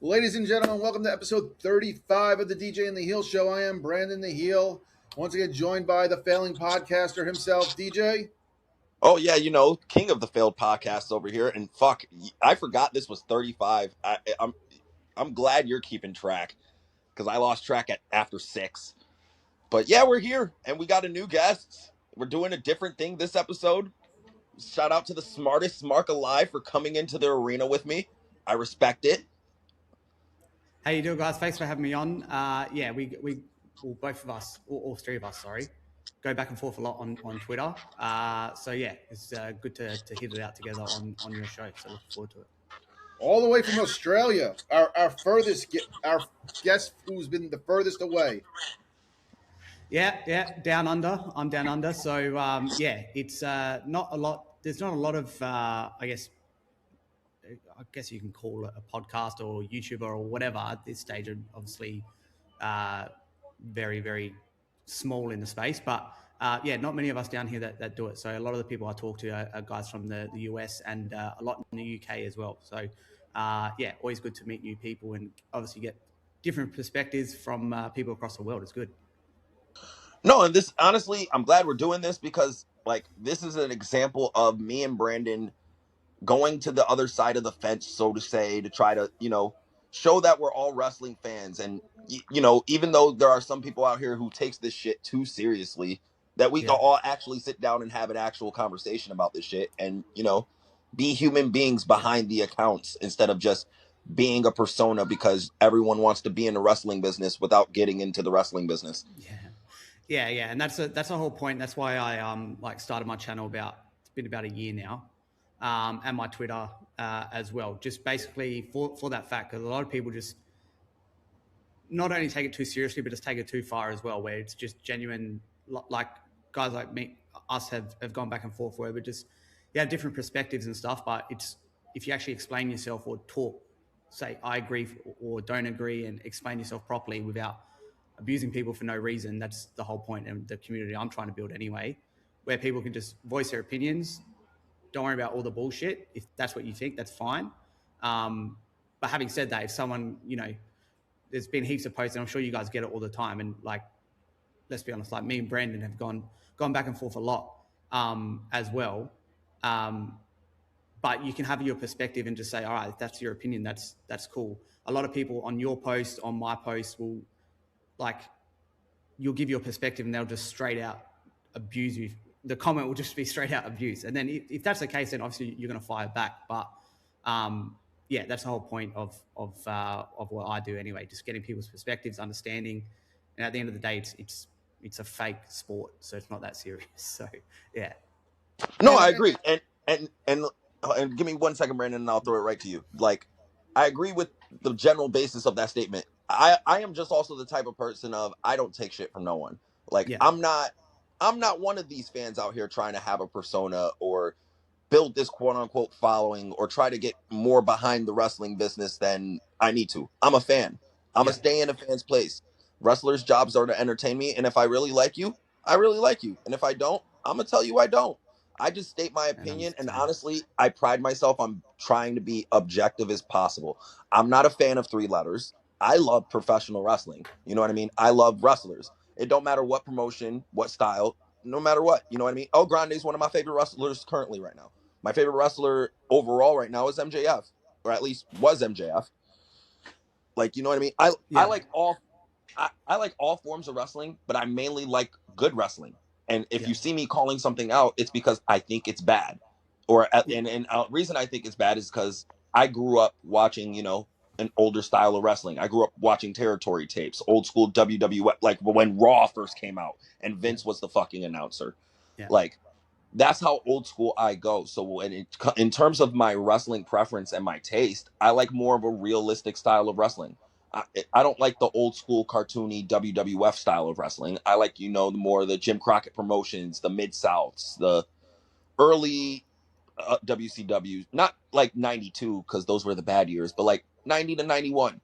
Ladies and gentlemen, welcome to episode 35 of the DJ and the Heel Show. I am Brandon the Heel, once again joined by the failing podcaster himself, DJ. Oh yeah, king of the failed podcast over here. And fuck, I forgot this was 35. I'm glad you're keeping track because I lost track at after 6. But yeah, we're here and we got a new guest. We're doing a different thing this episode. Shout out to the smartest Mark alive for coming into the arena with me. I respect it. How you doing, guys? Thanks for having me on. Yeah, we well, both of us, all three of us, sorry, go back and forth a lot on Twitter. So yeah, it's good to hit it out together on your show. So looking forward to it. All the way from Australia, our guest who's been the furthest away. Yeah, down under. I'm down under. So yeah, it's not a lot. There's not a lot of I guess you can call it a podcast or YouTuber or whatever at this stage. Obviously, uh, very, very small in the space. But yeah, not many of us down here that do it. So a lot of the people I talk to are guys from the US and a lot in the UK as well. So yeah, always good to meet new people and obviously get different perspectives from people across the world. It's good. No, and this honestly, I'm glad we're doing this because this is an example of me and Brandon going to the other side of the fence, so to say, to try to, show that we're all wrestling fans. And, even though there are some people out here who takes this shit too seriously, that we can all actually sit down and have an actual conversation about this shit and, be human beings behind the accounts instead of just being a persona because everyone wants to be in the wrestling business without getting into the wrestling business. Yeah, and that's a whole point. That's why I started my channel it's been about a year now, and my Twitter as well. Just basically for that fact, because a lot of people just not only take it too seriously, but just take it too far as well, where it's just genuine. Like guys like me, us have gone back and forth where we just have different perspectives and stuff. But it's if you actually explain yourself or talk, say I agree or don't agree, and explain yourself properly without abusing people for no reason. That's the whole point and the community I'm trying to build anyway, where people can just voice their opinions. Don't worry about all the bullshit. If that's what you think, that's fine. But having said that, if someone, there's been heaps of posts, and I'm sure you guys get it all the time. And let's be honest, me and Brandon have gone back and forth a lot as well. But you can have your perspective and just say, all right, if that's your opinion, that's cool. A lot of people on your post, on my post, will you'll give your perspective and they'll just straight out abuse you. The comment will just be straight out abuse. And then if that's the case, then obviously you're going to fire back. But yeah, that's the whole point of what I do anyway. Just getting people's perspectives, understanding, and at the end of the day, it's a fake sport, so it's not that serious. So yeah. No, I agree. And give me 1 second, Brandon, and I'll throw it right to you. I agree with the general basis of that statement. I am just also the type of person of I don't take shit from no one. Yeah. I'm not one of these fans out here trying to have a persona or build this quote unquote following or try to get more behind the wrestling business than I need to. I'm a fan. I'm gonna stay in a fan's place. Wrestlers' jobs are to entertain me, and if I really like you, I really like you. And if I don't, I'm gonna tell you I don't. I just state my opinion, and honestly, I pride myself on trying to be objective as possible. I'm not a fan of 3 letters. I love professional wrestling. You know what I mean? I love wrestlers. It don't matter what promotion, what style, no matter what. You know what I mean? El Grande is one of my favorite wrestlers currently right now. My favorite wrestler overall right now is MJF, or at least was MJF. You know what I mean? I like I like all forms of wrestling, but I mainly like good wrestling. And if you see me calling something out, it's because I think it's bad. And reason I think it's bad is because I grew up watching, an older style of wrestling. I grew up watching territory tapes, old school WWF, like when Raw first came out and Vince was the fucking announcer. That's how old school I go. So in terms of my wrestling preference and my taste, I like more of a realistic style of wrestling. I don't like the old school cartoony WWF style of wrestling. I like, the more the Jim Crockett promotions, the Mid-Souths, the early WCW, not like 92 because those were the bad years, but 90 to 91.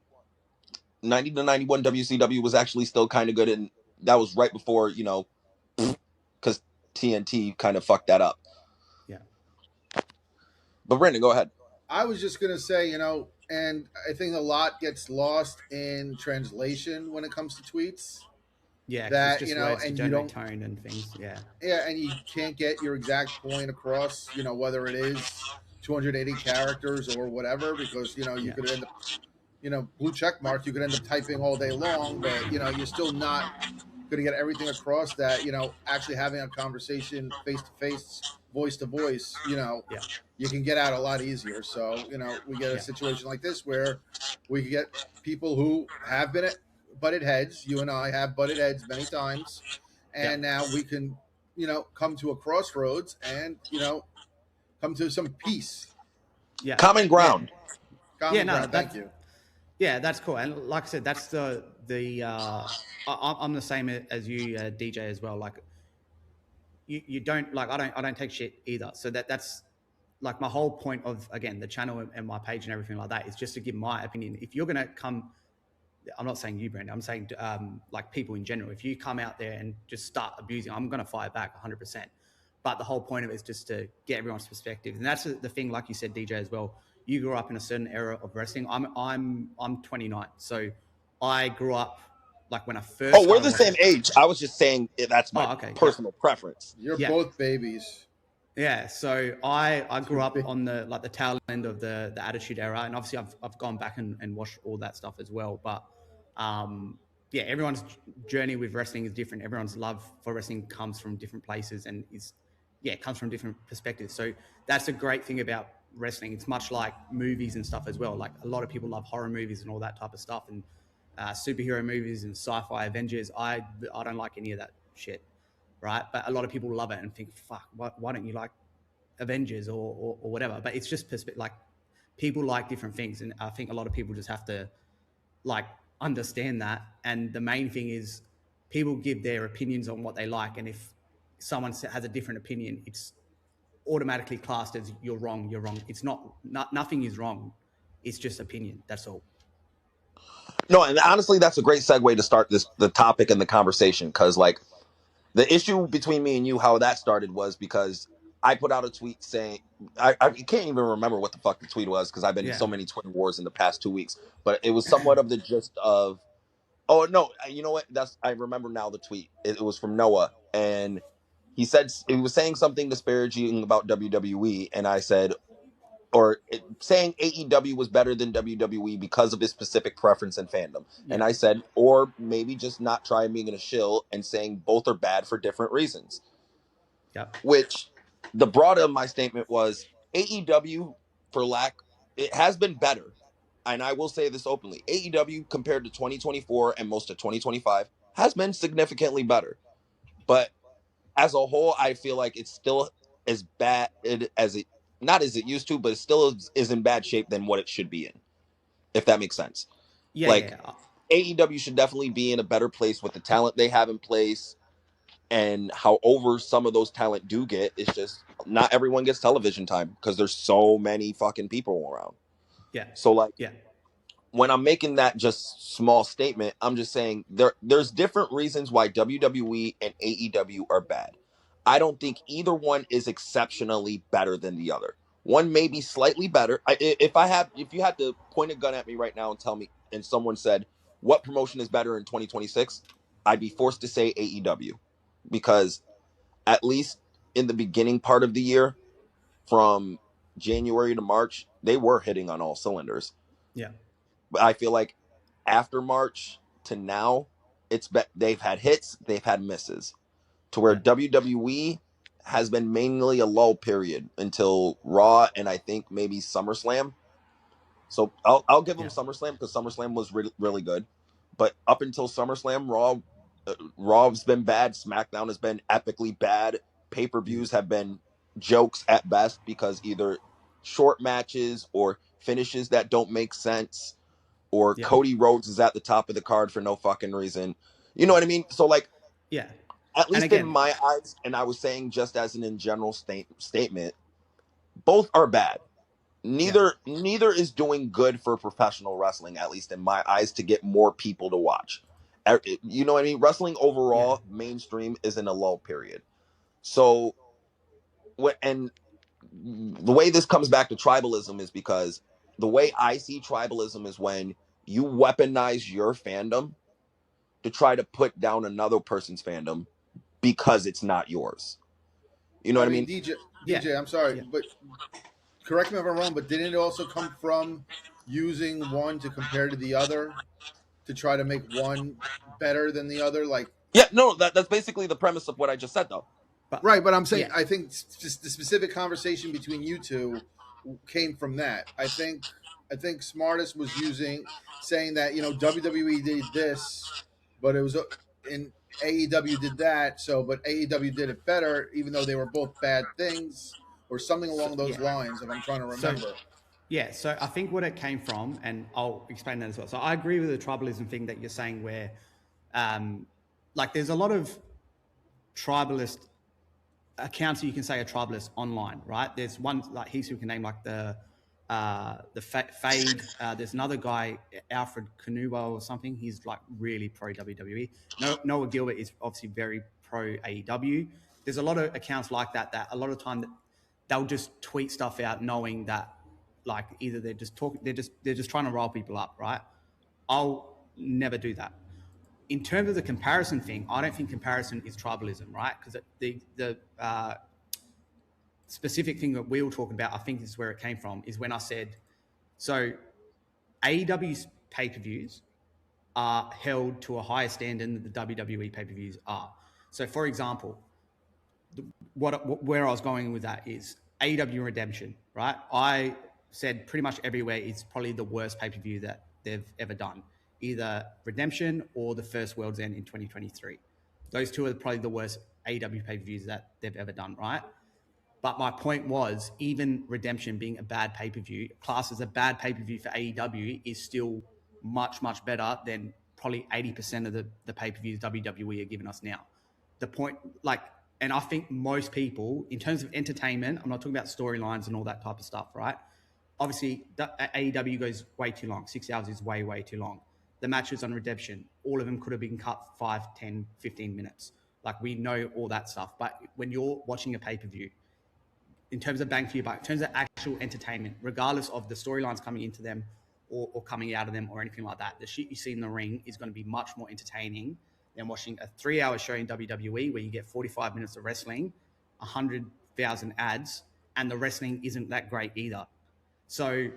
90 to 91 WCW was actually still kind of good. And that was right before, because TNT kind of fucked that up. Yeah. But Brandon, go ahead. I was just going to say, and I think a lot gets lost in translation when it comes to tweets. Yeah, because it's That just words to and you generate don't, tone and things. Yeah, yeah, and you can't get your exact point across. Whether it is 280 characters or whatever, because you yeah, could end up, blue check mark. You could end up typing all day long, but you're still not going to get everything across that actually having a conversation face to face, voice to voice, yeah, you can get out a lot easier. So we get a yeah, situation like this where we can get people who have been at butted heads. You and I have butted heads many times, yeah, and now we can come to a crossroads and come to some peace. yeah, Common yeah, ground. yeah. Common No, ground. Thank you. that's cool. And like I said, that's the I'm the same as you, DJ, as well. Like you don't like I don't take shit either. So that's like my whole point of, again, the channel and my page and everything like that is just to give my opinion. If you're gonna come, I'm not saying you, Brandon. I'm saying like people in general. If you come out there and just start abusing, I'm going to fire back 100%. But the whole point of it is just to get everyone's perspective, and that's the thing. Like you said, DJ, as well. You grew up in a certain era of wrestling. I'm 29, so I grew up like when I first Oh, we're started the same watching. age. I was just saying that's my Oh, okay, yeah, personal preference. You're yeah. both babies. Yeah, so I grew Two up big. on the tail end of the Attitude Era, and obviously I've gone back and watched all that stuff as well. But yeah, everyone's journey with wrestling is different. Everyone's love for wrestling comes from different places, and it comes from different perspectives. So that's a great thing about wrestling. It's much like movies and stuff as well. Like a lot of people love horror movies and all that type of stuff, and superhero movies and sci-fi Avengers. I don't like any of that shit, right? But a lot of people love it and think, fuck, why don't you like Avengers or whatever? But it's just perspective. Like people like different things, and I think a lot of people just have to like understand that. And the main thing is people give their opinions on what they like, and if someone has a different opinion, it's automatically classed as you're wrong. You're wrong. It's not nothing is wrong. It's just opinion. That's all. No, and honestly, that's a great segue to start the topic and the conversation, because like the issue between me and you, how that started was because I put out a tweet saying I can't even remember what the fuck the tweet was because I've been in Yeah. so many Twitter wars in the past 2 weeks, but it was somewhat of the gist of, oh no, you know what? That's I remember now the tweet. It was from Noah, and he was saying something disparaging about WWE, and I said, saying AEW was better than WWE because of his specific preference and fandom. And Yeah. I said, or maybe just not trying being in a shill and saying both are bad for different reasons. Yep. Which the broad of my statement was AEW, it has been better. And I will say this openly, AEW compared to 2024 and most of 2025 has been significantly better. But as a whole, I feel like it's still as bad as it not as it used to, but it still is in bad shape than what it should be in, if that makes sense. Yeah. Like Yeah. AEW should definitely be in a better place with the talent they have in place, and however some of those talent do get, it's just not everyone gets television time because there's so many fucking people around. Yeah. So like Yeah. when I'm making that just small statement, I'm just saying there's different reasons why WWE and AEW are bad. I don't think either one is exceptionally better than the other. One may be slightly better. If you had to point a gun at me right now and tell me, and someone said what promotion is better in 2026, I'd be forced to say AEW, because at least in the beginning part of the year, from January to March, they were hitting on all cylinders. Yeah. But I feel like after March to now, they've had hits, they've had misses, to where Yeah. WWE has been mainly a lull period until Raw and I think maybe SummerSlam. So I'll give them Yeah. SummerSlam because SummerSlam was really good, but up until SummerSlam, Raw's been bad. SmackDown has been epically bad. Pay per Mm. views have been jokes at best because either short matches or finishes that don't make sense, or Yeah. Cody Rhodes is at the top of the card for no fucking reason. You know what I mean? So like, Yeah. at And least in again, my eyes, and I was saying just as an in general statement, both are bad. yeah. Neither is doing good for professional wrestling, at least in my eyes, to get more people to watch. You know what I mean? Wrestling Yeah. overall, mainstream, is in a lull period. So, and the way this comes back to tribalism is because the way I see tribalism is when you weaponize your fandom to try to put down another person's fandom because it's not yours. You know I what I mean, mean? Yeah, DJ, I'm sorry, yeah. but correct me if I'm wrong, but didn't it also come from using one to compare to the other to try to make one better than the other? Like, Yeah, no, that's basically the premise of what I just said, though. But right, but I'm saying yeah, I think just the specific conversation between you two came from that. I think Smartest was using saying that WWE did this, but it was in AEW did that. So, but AEW did it better, even though they were both bad things, or something so, along those yeah. lines. If I'm trying to So remember. yeah, so I think what it came from, and I'll explain that as well. So I agree with the tribalism thing that you're saying, where like there's a lot of tribalist accounts you can say are tribalist online, right? There's one like he's who can name like the Fade. There's another guy, Alfred Kanuba or something. He's like really pro WWE. No, Noah Gilbert is obviously very pro AEW. There's a lot of accounts like that that a lot of time that they'll just tweet stuff out knowing that like either they're just talking, they're just trying to rile people up, right? I'll never do that. In terms of the comparison thing, I don't think comparison is tribalism, right? Because the specific thing that we were talking about, I think is where it came from, is when I said, so AEW's pay-per-views are held to a higher standard than the WWE pay-per-views are. So, for example, where I was going with that is AEW Redemption, right? I said pretty much everywhere it's probably the worst pay-per-view that they've ever done, either Redemption or the first World's End in 2023. Those two are probably the worst AEW pay-per-views that they've ever done, right? But my point was, even Redemption being a bad pay per view, classed as a bad pay per view for AEW, is still much, much better than probably 80% of the pay per views WWE are giving us now. The point, like, and I think most people, in terms of entertainment, I'm not talking about storylines and all that type of stuff, right? Obviously, AEW goes way too long. 6 hours is way, way too long. The matches on Redemption, all of them could have been cut 5, 10, 15 minutes. Like, we know all that stuff. But when you're watching a pay per view, in terms of bang for your buck, in terms of actual entertainment, regardless of the storylines coming into them or coming out of them or anything like that, the shit you see in the ring is going to be much more entertaining than watching a 3 hour show in WWE where you get 45 minutes of wrestling, 100,000 ads, and the wrestling isn't that great either. So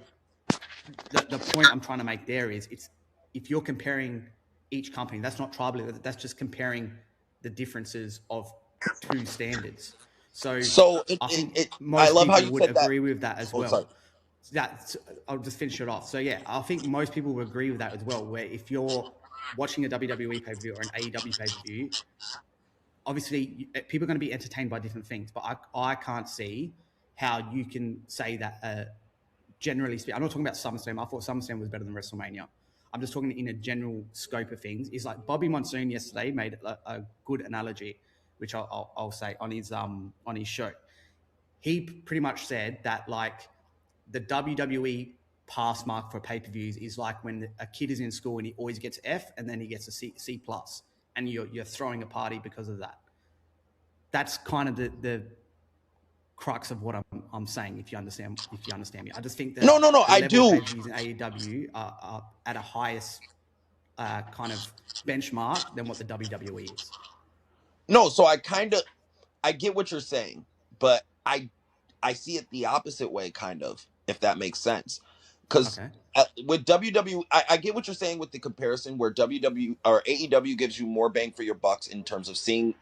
the point I'm trying to make there is it's if you're comparing each company, that's not tribal, that's just comparing the differences of two standards. So So I think I most love how people you would said that. agree with that as Oh, sorry. well. That I'll just finish it off. So yeah, I think most people would agree with that as well. Where if you're watching a WWE pay per view or an AEW pay per view, obviously people are going to be entertained by different things. But I can't see how you can say that. Generally speaking, I'm not talking about SummerSlam. I thought SummerSlam was better than WrestleMania. I'm just talking in a general scope of things. Is like Bobby Monsoon yesterday made a good analogy, which I'll say on his show. He pretty much said that like the WWE pass mark for pay-per-views is like when a kid is in school and he always gets F and then he gets a C plus, and you're throwing a party because of that. That's kind of the crux of what I'm saying. If you understand me, I just think that No, the I level of do. pay-per-views in AEW are at a highest kind of benchmark than what the WWE is. No, so I get what you're saying, but I see it the opposite way, kind of, if that makes sense. Because Okay. with WWE, I get what you're saying with the comparison where WW or AEW gives you more bang for your bucks in terms of seeing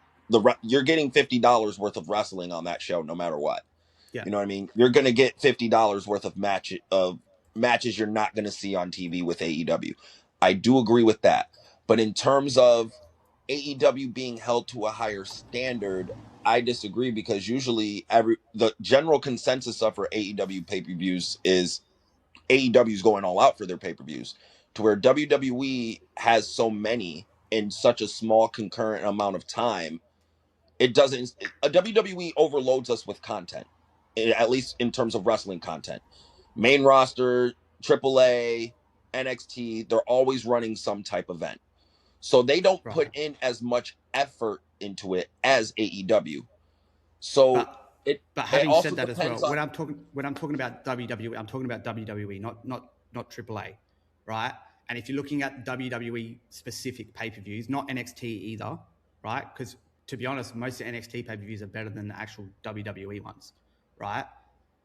you're getting $50 worth of wrestling on that show, no matter what. Yeah. You know what I mean? You're gonna get $50 worth of matches you're not gonna see on TV with AEW. I do agree with that, but in terms of AEW being held to a higher standard, I disagree because usually the general consensus of for AEW pay-per-views is AEW is going all out for their pay-per-views, to where WWE has so many in such a small concurrent amount of time. It doesn't a WWE overloads us with content, at least in terms of wrestling content. Main roster, AAA, NXT, they're always running some type event. So they don't Right. put in as much effort into it as AEW. So But But having also said that as well, depends on. when I'm talking about WWE, I'm talking about WWE, not AAA, right? And if you're looking at WWE specific pay-per-views, not NXT either, right? Because to be honest, most of NXT pay-per-views are better than the actual WWE ones, right?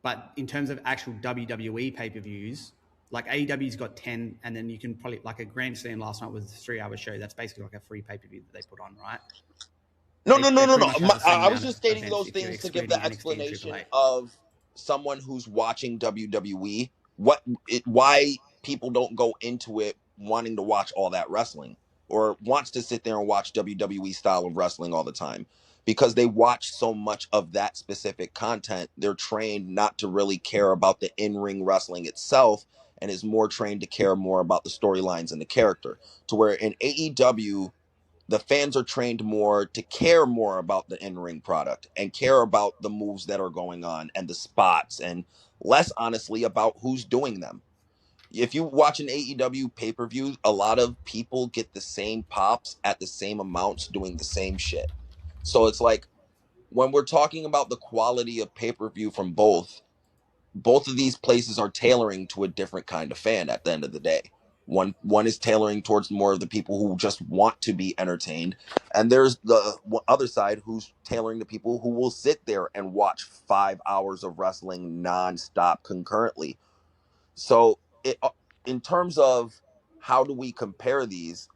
But in terms of actual WWE pay-per-views, like AEW's got 10, and then you can probably, like a Grand Slam last night was a 3-hour show. That's basically like a free pay-per-view that they put on, right? No, They no, no, no, pretty no. much have the same I was amount of just stating events those if you're things to give the excluding NXT and explanation AAA. of someone who's watching WWE, why people don't go into it wanting to watch all that wrestling or wants to sit there and watch WWE style of wrestling all the time because they watch so much of that specific content. They're trained not to really care about the in-ring wrestling itself and is more trained to care more about the storylines and the character. To where in AEW, the fans are trained more to care more about the in-ring product and care about the moves that are going on and the spots and less honestly about who's doing them. If you watch an AEW pay-per-view, a lot of people get the same pops at the same amounts doing the same shit. So it's like when we're talking about the quality of pay-per-view from both of these places are tailoring to a different kind of fan at the end of the day. One is tailoring towards more of the people who just want to be entertained, and there's the other side who's tailoring to people who will sit there and watch 5 hours of wrestling nonstop concurrently. So in terms of how do we compare these,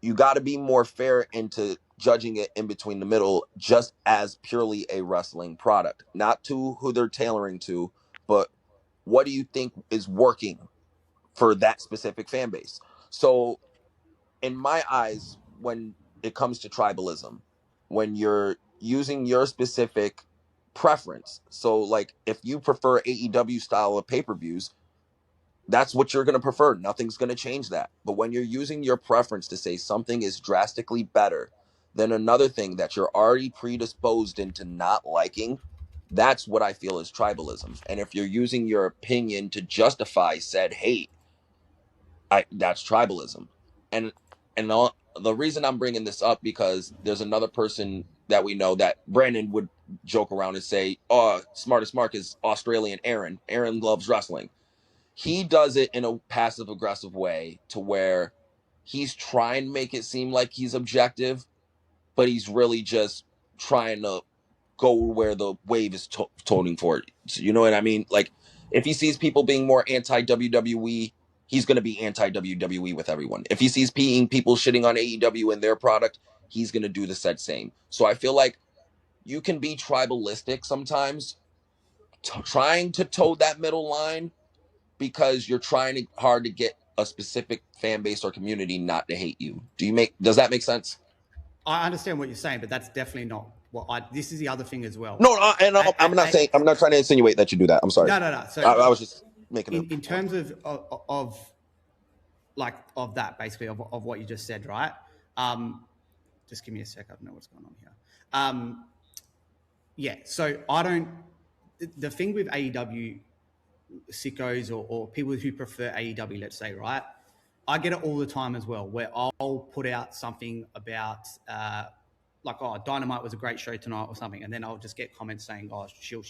you got to be more fair into judging it in between the middle, just as purely a wrestling product, not to who they're tailoring to, but what do you think is working for that specific fan base? So, in my eyes, when it comes to tribalism, when you're using your specific preference, so like if you prefer AEW style of pay-per-views, that's what you're going to prefer. Nothing's going to change that. But when you're using your preference to say something is drastically better than another thing that you're already predisposed into not liking, that's what I feel is tribalism. And if you're using your opinion to justify said hate, that's tribalism. And the reason I'm bringing this up because there's another person that we know that Brandon would joke around and say, "Oh, smartest Mark is Australian Aaron. Aaron loves wrestling." He does it in a passive aggressive way to where he's trying to make it seem like he's objective, but he's really just trying to go where the wave is toning for it. So you know what I mean? Like if he sees people being more anti WWE, he's going to be anti WWE with everyone. If he sees people shitting on AEW and their product, he's going to do the said same. So I feel like you can be tribalistic sometimes, trying to toe that middle line because you're trying hard to get a specific fan base or community not to hate you. Does that make sense? I understand what you're saying, but that's definitely not what this is the other thing as well. No, I'm not saying, I'm not trying to insinuate that you do that. I'm sorry. No. So I was just making a in point. terms of like of that basically of what you just said, right? Just give me a sec. I don't know what's going on here. Yeah. So I don't. The thing with AEW sickos or people who prefer AEW, let's say, right? I get it all the time as well, where I'll put out something about like, oh, Dynamite was a great show tonight or something, and then I'll just get comments saying, oh, shill,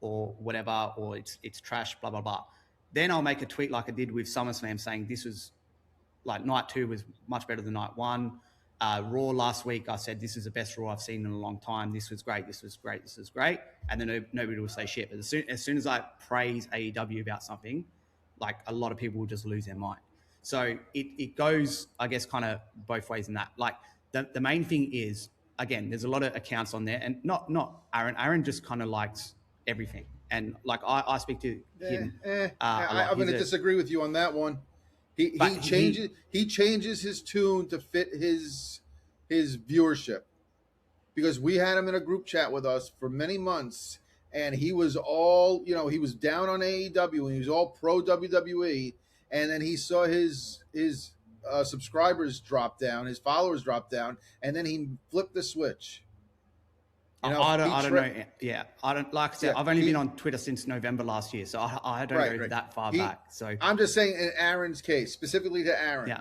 or whatever, or it's trash, blah, blah, blah. Then I'll make a tweet like I did with SummerSlam saying this was like night 2 was much better than night 1. Raw last week, I said this is the best Raw I've seen in a long time. This was great. This was great. This was great. And then nobody will say shit. But as soon as I praise AEW about something, like a lot of people will just lose their mind. So it goes, I guess, kind of both ways in that. Like the main thing is, again, there's a lot of accounts on there, and not Aaron. Aaron just kind of likes everything. And like I speak to him. I'm going to disagree with you on that one. He changes his tune to fit his viewership, because we had him in a group chat with us for many months, and he was all, he was down on AEW and he was all pro WWE, and then he saw his subscribers drop down, his followers drop down, and then he flipped the switch. I don't know. Yeah, I don't, like I said, I've only been on Twitter since November last year, so I don't go that far back. So I'm just saying, in Aaron's case, specifically to Aaron, yeah,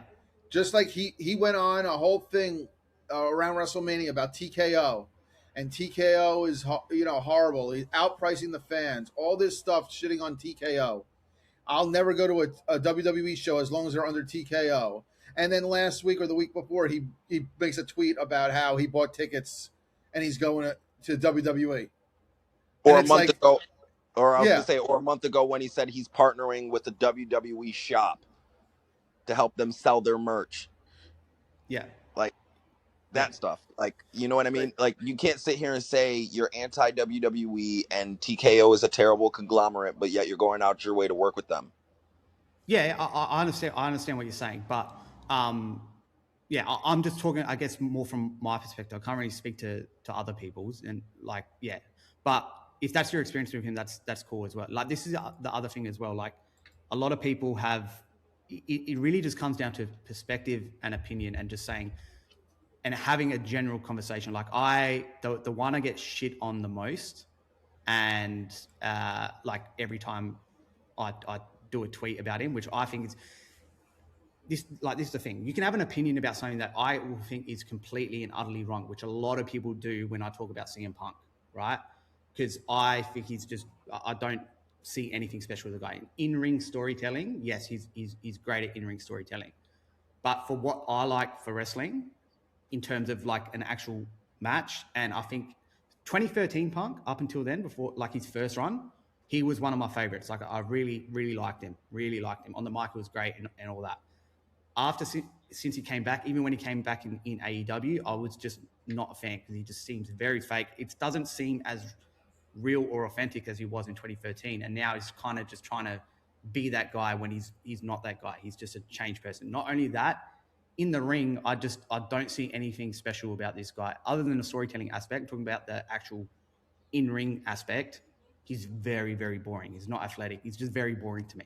just like he went on a whole thing around WrestleMania about TKO, and TKO is horrible. He's outpricing the fans. All this stuff shitting on TKO. I'll never go to a WWE show as long as they're under TKO. And then last week or the week before, he makes a tweet about how he bought tickets and he's going to WWE. And Or a it's month like, ago, or I was yeah, gonna say, or a month ago when he said he's partnering with the WWE shop to help them sell their merch. Yeah. Like Yeah. that stuff. Like, you know what I like mean? Like, you can't sit here and say you're anti WWE and TKO is a terrible conglomerate, but yet you're going out your way to work with them. Yeah, I understand. I understand what you're saying, but yeah, I'm just talking, I guess, more from my perspective. I can't really speak to other people's, and like, yeah. But if that's your experience with him, that's cool as well. Like, this is the other thing as well. Like, a lot of people have. It really just comes down to perspective and opinion, and just saying and having a general conversation. Like, the one I get shit on the most, and like every time I do a tweet about him, which I think is this is the thing. You can have an opinion about something that I will think is completely and utterly wrong, which a lot of people do when I talk about CM Punk, right? Because I think I don't see anything special with the guy. In-ring storytelling, yes, he's great at in-ring storytelling. But for what I like for wrestling, in terms of like an actual match, and I think 2013 Punk, up until then, before like his first run, he was one of my favorites. Like, I really, really liked him. Really liked him. On the mic, it was great and all that. After since he came back, even when he came back in AEW, I was just not a fan because he just seems very fake. It doesn't seem as real or authentic as he was in 2013, and now he's kind of just trying to be that guy when he's not that guy. He's just a changed person. Not only that, in the ring, I don't see anything special about this guy other than the storytelling aspect. I'm talking about the actual in-ring aspect. He's very, very boring. He's not athletic. He's just very boring to me.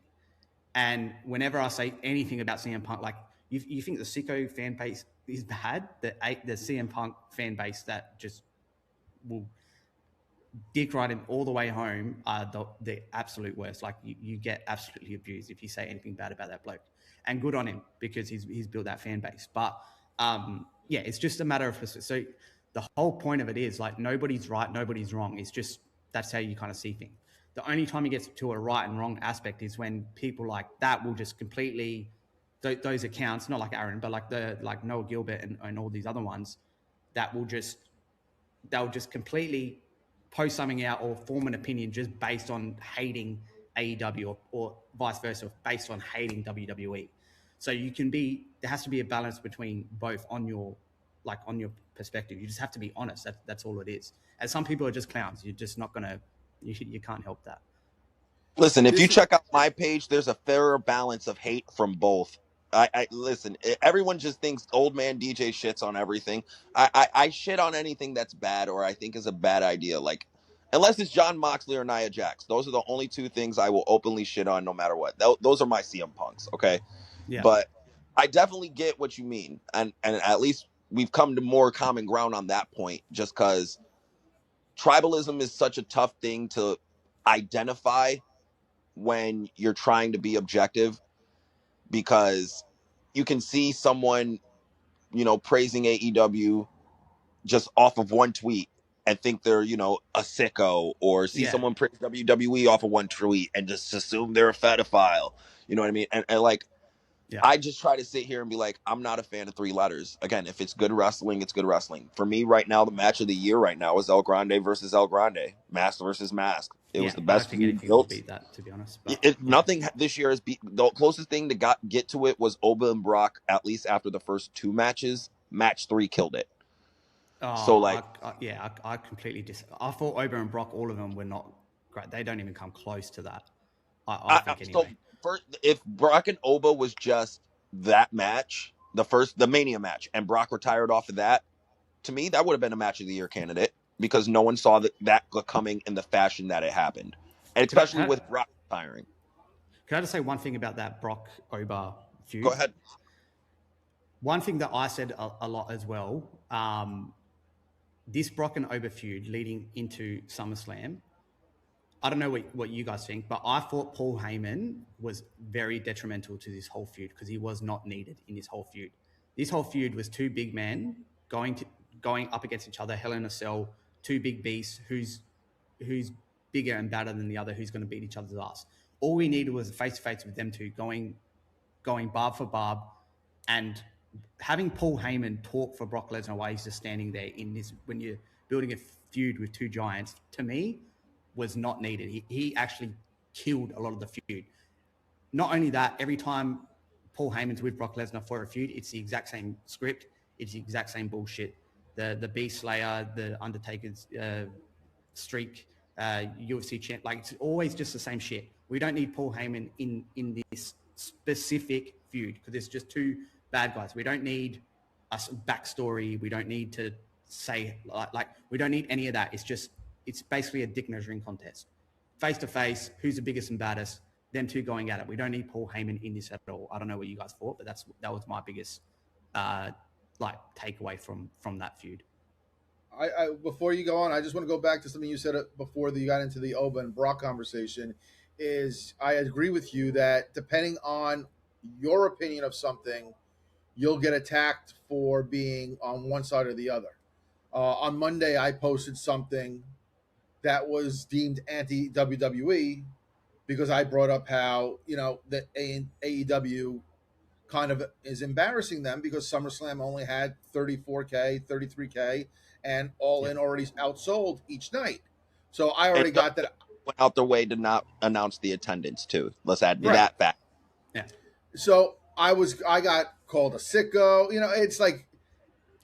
And whenever I say anything about CM Punk, like, you think the Sicko fan base is bad, the CM Punk fan base that just will dick ride him all the way home are the absolute worst. Like, you get absolutely abused if you say anything bad about that bloke. And good on him, because he's built that fan base. But yeah, it's just a matter of, so the whole point of it is, like, nobody's right, nobody's wrong. It's just, that's how you kind of see things. The only time you get to a right and wrong aspect is when people like that will just completely, those accounts, not like Aaron, but like Noah Gilbert and all these other ones, that will just, they'll just completely post something out or form an opinion just based on hating AEW, or vice versa, based on hating WWE. So there has to be a balance between both on your perspective. You just have to be honest. That's all it is. And some people are just clowns. You're just not gonna, you can't help that. Listen, if you this check out my page, there's a fairer balance of hate from both. I listen. Everyone just thinks old man DJ shits on everything. I shit on anything that's bad or I think is a bad idea. Like, unless it's John Moxley or Nia Jax, those are the only two things I will openly shit on, no matter what. Those are my CM Punks, okay? Yeah. But I definitely get what you mean, and at least we've come to more common ground on that point. Just because tribalism is such a tough thing to identify when you're trying to be objective, because you can see someone, praising AEW just off of one tweet and think they're, a sicko, or see Yeah. someone praise WWE off of one tweet and just assume they're a pedophile. You know what I mean? And like, Yeah. I just try to sit here and be like, I'm not a fan of three letters. Again, if it's good wrestling, it's good wrestling. For me right now, the match of the year right now is El Grande versus El Grande, Mask versus Mask. It was Yeah. the I don't best think feud anything will built. beat that, to be honest. But yeah. Nothing this year has beat. The closest thing to get to it was Oba and Brock. At least after the first two matches, match 3 killed it. So like, I completely I thought Ober and Brock, all of them were not great. They don't even come close to that. I think so anyway. first, if Brock and Oba was just that match, the Mania match, and Brock retired off of that, to me that would have been a match of the year candidate, because no one saw that coming in the fashion that it happened, and Can I, especially with Brock retiring. can I just say one thing about that Brock Ober Go feud? ahead. One thing that I said a lot as well, this Brock and Ober feud leading into SummerSlam, I don't know what you guys think, but I thought Paul Heyman was very detrimental to this whole feud because he was not needed in this whole feud. This whole feud was two big men going up against each other, Hell in a Cell, two big beasts, who's bigger and badder than the other, who's going to beat each other's ass. All we needed was a face-to-face with them two going barb for barb, and having Paul Heyman talk for Brock Lesnar while he's just standing there in this, when you're building a feud with two giants, to me, was not needed. He actually killed a lot of the feud. Not only that, every time Paul Heyman's with Brock Lesnar for a feud, it's the exact same script. It's the exact same bullshit. The Beast Slayer, the Undertaker's streak, UFC champ, like it's always just the same shit. We don't need Paul Heyman in this specific feud because it's just two bad guys. We don't need a backstory. We don't need to say like we don't need any of that. It's basically a dick measuring contest, face to face. Who's the biggest and baddest? Them two going at it. We don't need Paul Heyman in this at all. I don't know what you guys thought, but that was my biggest takeaway from that feud. I before you go on, I just want to go back to something you said before you got into the Oba and Brock conversation. Is I agree with you that depending on your opinion of something, you'll get attacked for being on one side or the other. On Monday, I posted something that was deemed anti WWE because I brought up how the AEW kind of is embarrassing them because SummerSlam only had 34K, 33K, and All In already outsold each night. So I already got that. Went out their way to not announce the attendance too. Let's add Right. that fact. Yeah. So I got called a sicko. It's like,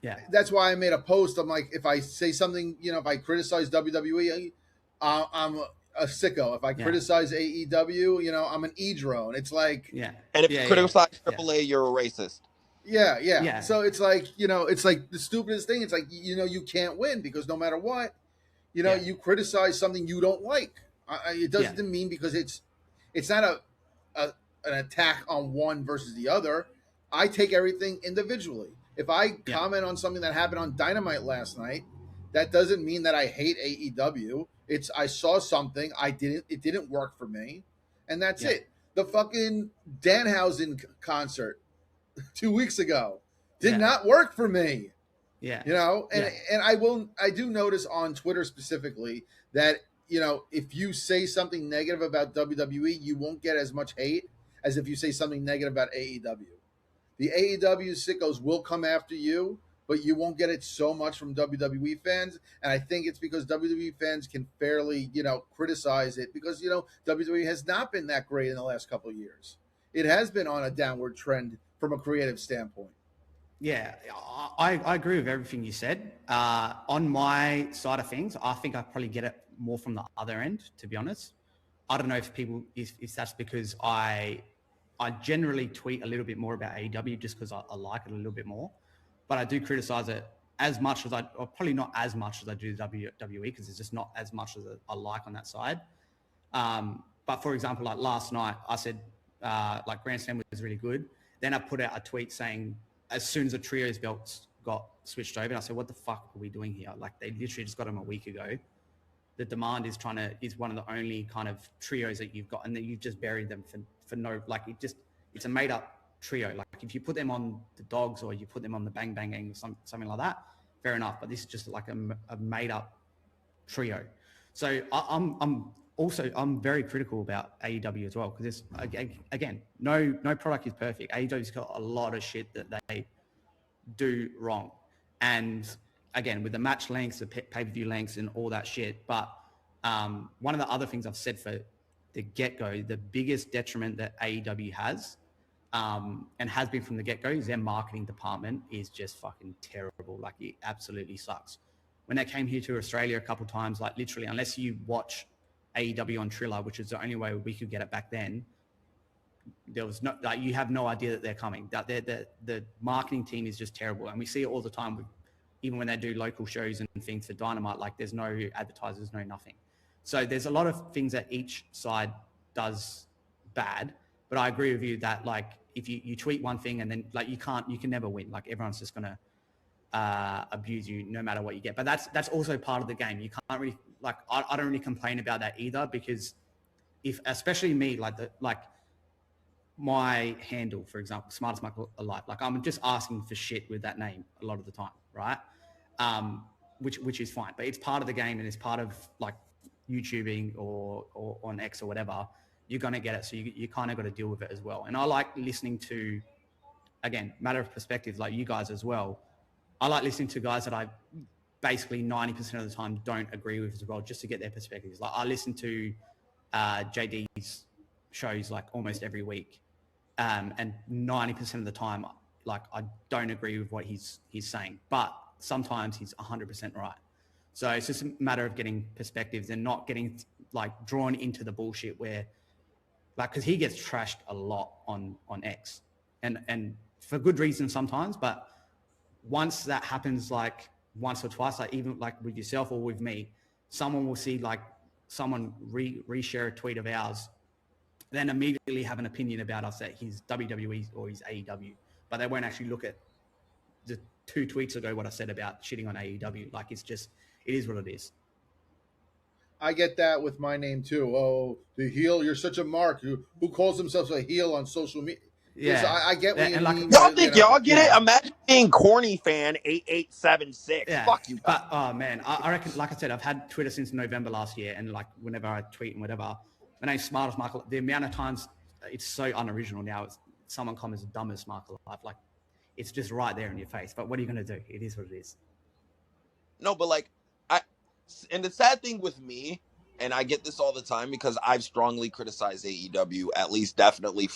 yeah. That's why I made a post. I'm like, if I say something, if I criticize WWE, I'm a sicko. If I criticize AEW, I'm an e-drone. It's like, And if you criticize AAA, you're a racist. Yeah. So it's like, it's like the stupidest thing. It's like, you can't win because no matter what, you criticize something you don't like. It doesn't mean because it's not an attack on one versus the other. I take everything individually. If I comment on something that happened on Dynamite last night, that doesn't mean that I hate AEW. I saw something, it didn't work for me, and that's it. The fucking Danhausen concert 2 weeks ago did not work for me. Yeah. And I do notice on Twitter specifically that, if you say something negative about WWE, you won't get as much hate as if you say something negative about AEW. The AEW sickos will come after you, but you won't get it so much from WWE fans. And I think it's because WWE fans can fairly, criticize it because, WWE has not been that great in the last couple of years. It has been on a downward trend from a creative standpoint. Yeah, I agree with everything you said. On my side of things, I think I probably get it more from the other end, to be honest. I don't know if that's because I generally tweet a little bit more about AEW just because I like it a little bit more. But I do criticize it as much as or probably not as much as I do WWE because it's just not as much as I like on that side. But for example, like last night, I said like Grand Slam was really good. Then I put out a tweet saying as soon as the trios belts got switched over, I said, what the fuck are we doing here? Like they literally just got them a week ago. The demand is one of the only kind of trios that you've got, and then you've just buried them for no, like it's a made up trio. Like if you put them on the Dogs or you put them on the Bang Bang Gang or something like that, fair enough. But this is just like a made up trio. So I'm very critical about AEW as well because again, no product is perfect. AEW's got a lot of shit that they do wrong, and again with the match lengths, the pay-per-view lengths, and all that shit. But one of the other things I've said for the get-go, the biggest detriment that AEW has and has been from the get-go is their marketing department is just fucking terrible. Like it absolutely sucks. When they came here to Australia a couple of times, like literally, unless you watch AEW on Triller, which is the only way we could get it back then, there was no, like, you have no idea that they're coming. That the marketing team is just terrible. And we see it all the time, even when they do local shows and things for Dynamite, like there's no advertisers, no nothing. So there's a lot of things that each side does bad. But I agree with you that like if you tweet one thing and then like you can never win. Like everyone's just gonna abuse you no matter what you get. But that's also part of the game. You can't really like I don't really complain about that either because if especially me like my handle, for example, Smartest Michael Alive, like I'm just asking for shit with that name a lot of the time, right? which is fine, but it's part of the game and it's part of like YouTubing or on X or whatever. You're going to get it. So you kind of got to deal with it as well. And I like listening to, again, matter of perspective, like you guys as well. I like listening to guys that I basically 90% of the time don't agree with as well, just to get their perspectives. Like I listen to JD's shows like almost every week. And 90% of the time, like I don't agree with what he's saying, but sometimes he's 100% right. So it's just a matter of getting perspectives and not getting like drawn into the bullshit where, like, because he gets trashed a lot on X, and for good reason sometimes. But once that happens, like once or twice, like even like with yourself or with me, someone will see like someone reshare a tweet of ours, then immediately have an opinion about us that he's WWE or he's AEW, but they won't actually look at the 2 tweets ago what I said about shitting on AEW. Like it is what it is. I get that with my name too. Oh, the heel! You're such a mark. Who calls themselves a heel on social media? Yeah, I get what you like, mean. Y'all think y'all get yeah. it? Imagine being corny fan 8876. Yeah, Fuck you. but oh man, I reckon, like I said, I've had Twitter since November last year, and like whenever I tweet and whatever, my name's Smart as Michael. The amount of times it's so unoriginal now. It's someone comments dumb as Michael Life. Like it's just right there in your face. But what are you going to do? It is what it is. No, but like and the sad thing with me, and I get this all the time because I've strongly criticized AEW at least definitely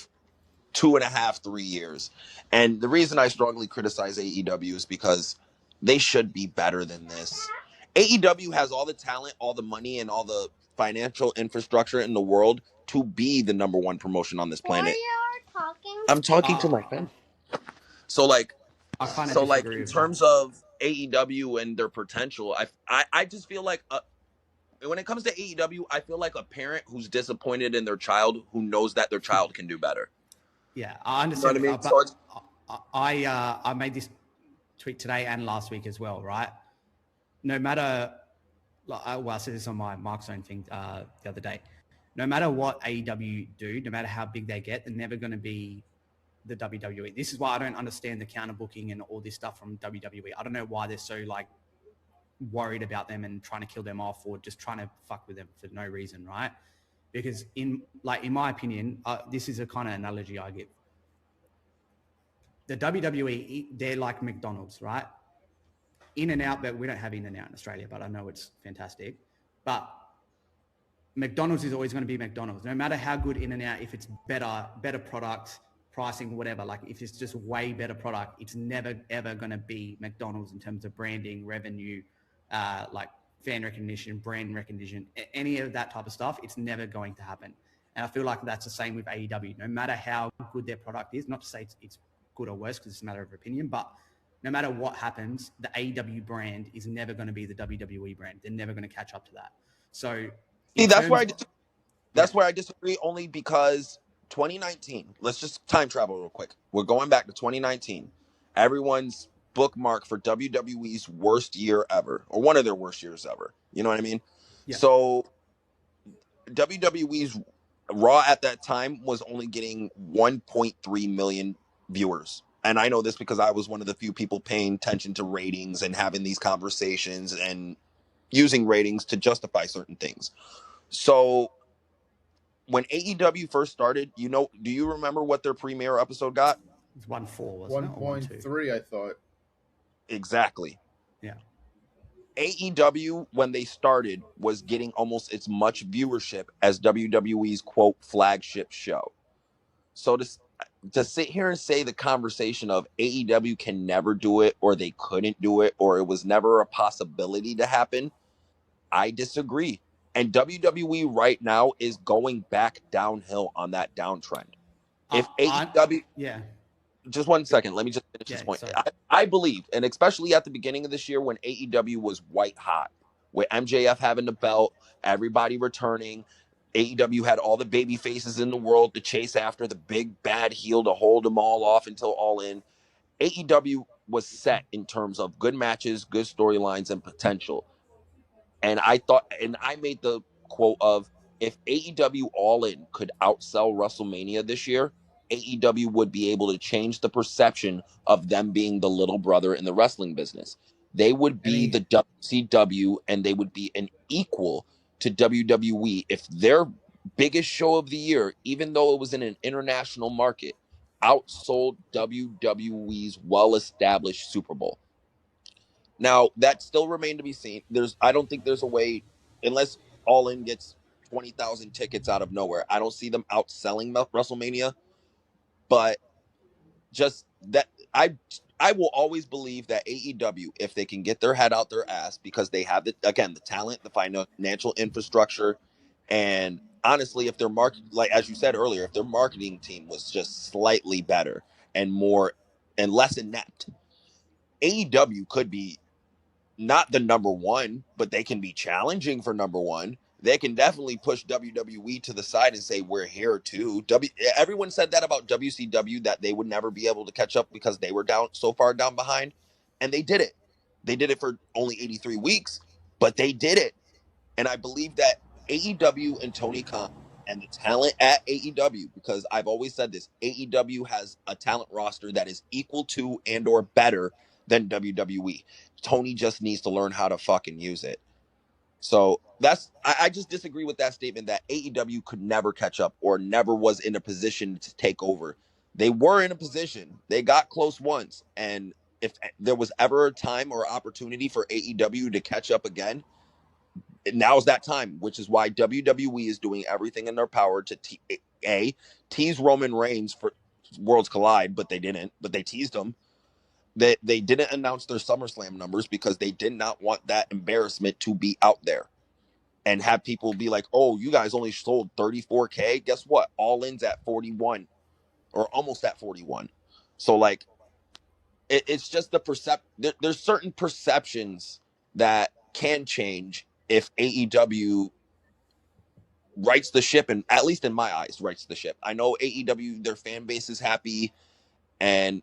2.5, 3 years. And the reason I strongly criticize AEW is because they should be better than this. AEW has all the talent, all the money, and all the financial infrastructure in the world to be the number 1 promotion on this planet. I'm talking to my friend. So like, I kind of disagree in with terms that. of AEW and their potential, I just feel like when it comes to AEW, I feel like a parent who's disappointed in their child who knows that their child can do better. Yeah, I understand. You know what I mean? But I made this tweet today and last week as well, right? No matter, well, I said this on my Mark Zone thing the other day. No matter what AEW do, no matter how big they get, they're never going to be the WWE. This is why I don't understand the counter booking and all this stuff from WWE. I don't know why they're so like worried about them and trying to kill them off or just trying to fuck with them for no reason, right? Because in my opinion, this is a kind of analogy I give. The WWE, they're like McDonald's, right? In-N-Out, but we don't have In-N-Out in Australia, but I know it's fantastic. But McDonald's is always going to be McDonald's, no matter how good In-N-Out. If it's better product, pricing, whatever, like if it's just way better product, it's never ever going to be McDonald's in terms of branding, revenue, like fan recognition, brand recognition, any of that type of stuff. It's never going to happen. And I feel like that's the same with AEW. No matter how good their product is, not to say it's good or worse because it's a matter of opinion, but no matter what happens, the AEW brand is never going to be the WWE brand. They're never going to catch up to that. So see, that's where I disagree only because 2019, let's just time travel real quick. We're going back to 2019. Everyone's bookmark for WWE's worst year ever, or one of their worst years ever. You know what I mean? Yeah. So WWE's Raw at that time was only getting 1.3 million viewers. And I know this because I was one of the few people paying attention to ratings and having these conversations and using ratings to justify certain things. So when AEW first started, do you remember what their premiere episode got? It's 1.4, wasn't 1.3, I thought. Exactly. Yeah. AEW, when they started, was getting almost as much viewership as WWE's quote flagship show. So to sit here and say the conversation of AEW can never do it, or they couldn't do it, or it was never a possibility to happen, I disagree. And WWE right now is going back downhill on that downtrend. If AEW, yeah, just 1 second, let me just finish this point. I believe, and especially at the beginning of this year when AEW was white hot, with MJF having the belt, everybody returning, AEW had all the baby faces in the world to chase after the big bad heel to hold them all off until All In. AEW was set in terms of good matches, good storylines, and potential. And I made the quote of, if AEW All In could outsell WrestleMania this year, AEW would be able to change the perception of them being the little brother in the wrestling business. They would be Any the WCW, and they would be an equal to WWE if their biggest show of the year, even though it was in an international market, outsold WWE's well-established Super Bowl. Now, that still remained to be seen. I don't think there's a way, unless All In gets 20,000 tickets out of nowhere. I don't see them outselling WrestleMania, but just that I will always believe that AEW, if they can get their head out their ass, because they have the talent, the financial infrastructure, and honestly, if their market, like as you said earlier, if their marketing team was just slightly better and more and less inept, AEW could be not the number one, but they can be challenging for number one. They can definitely push WWE to the side and say we're here too. Everyone said that about WCW, that they would never be able to catch up because they were down so far down behind, and they did it. They did it for only 83 weeks, but they did it. And I believe that AEW and Tony Khan and the talent at AEW, because I've always said this, AEW has a talent roster that is equal to and or better than WWE. Tony just needs to learn how to fucking use it. So I just disagree with that statement that AEW could never catch up or never was in a position to take over. They were in a position. They got close once. And if there was ever a time or opportunity for AEW to catch up again, now's that time, which is why WWE is doing everything in their power to tease Roman Reigns for Worlds Collide, but they didn't. But they teased him. They didn't announce their SummerSlam numbers because they did not want that embarrassment to be out there and have people be like, "Oh, you guys only sold 34K. Guess what? All In's at 41 or almost at 41." So like, it's just the there's certain perceptions that can change if AEW rights the ship, and at least in my eyes rights the ship. I know AEW, their fan base is happy, and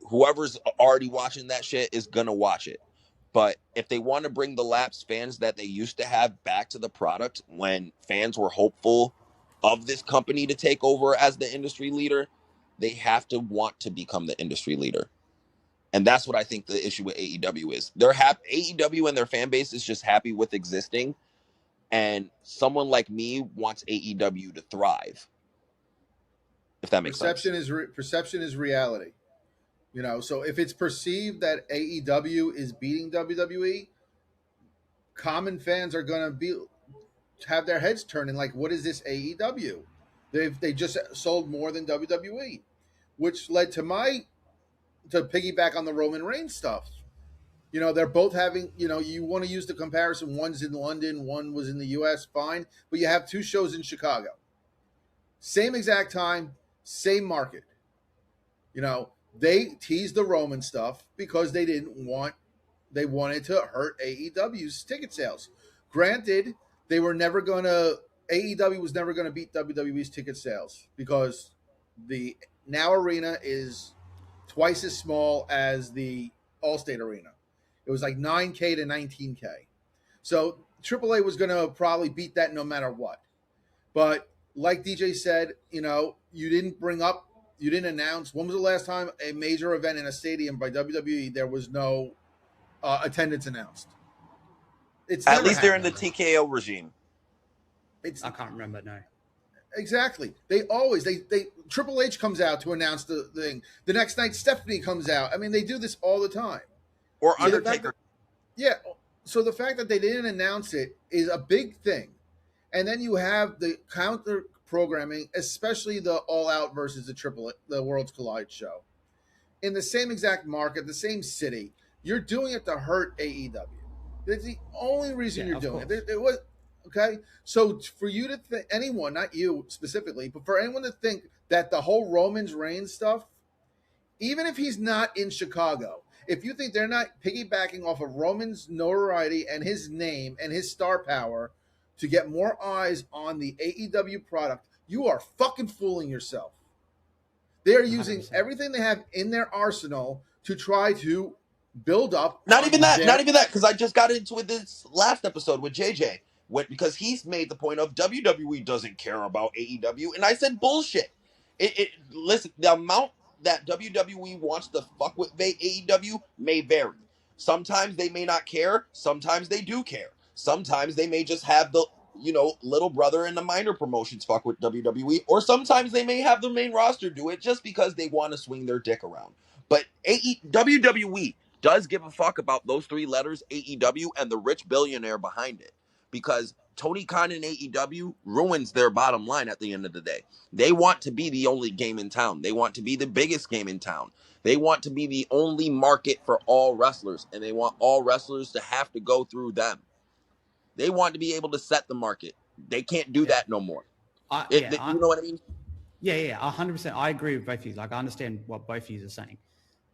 whoever's already watching that shit is gonna watch it. But if they want to bring the lapsed fans that they used to have back to the product when fans were hopeful of this company to take over as the industry leader, they have to want to become the industry leader. And that's what I think the issue with AEW is. They're happy. AEW and their fan base is just happy with existing, and someone like me wants AEW to thrive, if that makes sense. perception is reality. You know, so if it's perceived that AEW is beating WWE, common fans are going to be have their heads turning like, what is this AEW? They just sold more than WWE, which led to to piggyback on the Roman Reigns stuff. You know, they're both having, you know, you want to use the comparison. One's in London, one was in the US, fine. But you have two shows in Chicago. Same exact time, same market. You know, they teased the Roman stuff because they wanted to hurt AEW's ticket sales. Granted, they were never going to, AEW was never going to beat WWE's ticket sales because the Now Arena is twice as small as the Allstate Arena. It was like 9K to 19K. So AAA was going to probably beat that no matter what. But like DJ said, you know, you didn't announce, when was the last time a major event in a stadium by WWE there was no attendance announced? It's At never least they're in the happened. TKO regime. It's I can't remember. No. exactly. They always they Triple H comes out to announce the thing. The next night Stephanie comes out. I mean, they do this all the time. Or So the fact Undertaker. that, yeah, so the fact that they didn't announce it is a big thing. And then you have the counter programming, especially the All Out versus the Worlds Collide show, in the same exact market, the same city. You're doing it to hurt AEW. That's the only reason Yeah, you're of doing course. it. It was okay. So for you to think, anyone, not you specifically, but for anyone to think that the whole Roman's Reigns stuff, even if he's not in Chicago, if you think they're not piggybacking off of Roman's notoriety and his name and his star power to get more eyes on the AEW product, you are fucking fooling yourself. They are using 100%. everything they have in their arsenal to try to build up Not even on that. Not their. even that. Because I just got into it this last episode with JJ. Because he's made the point of WWE doesn't care about AEW, and I said bullshit. Listen, the amount that WWE wants to fuck with AEW may vary. Sometimes they may not care. Sometimes they do care. Sometimes they may just have the, little brother in the minor promotions fuck with WWE, or sometimes they may have the main roster do it just because they want to swing their dick around. But WWE does give a fuck about those three letters, AEW, and the rich billionaire behind it, because Tony Khan and AEW ruins their bottom line at the end of the day. They want to be the only game in town. They want to be the biggest game in town. They want to be the only market for all wrestlers, and they want all wrestlers to have to go through them. They want to be able to set the market. They can't do that no more. You know what I mean? Yeah, 100%. I agree with both of you. Like, I understand what both of you are saying.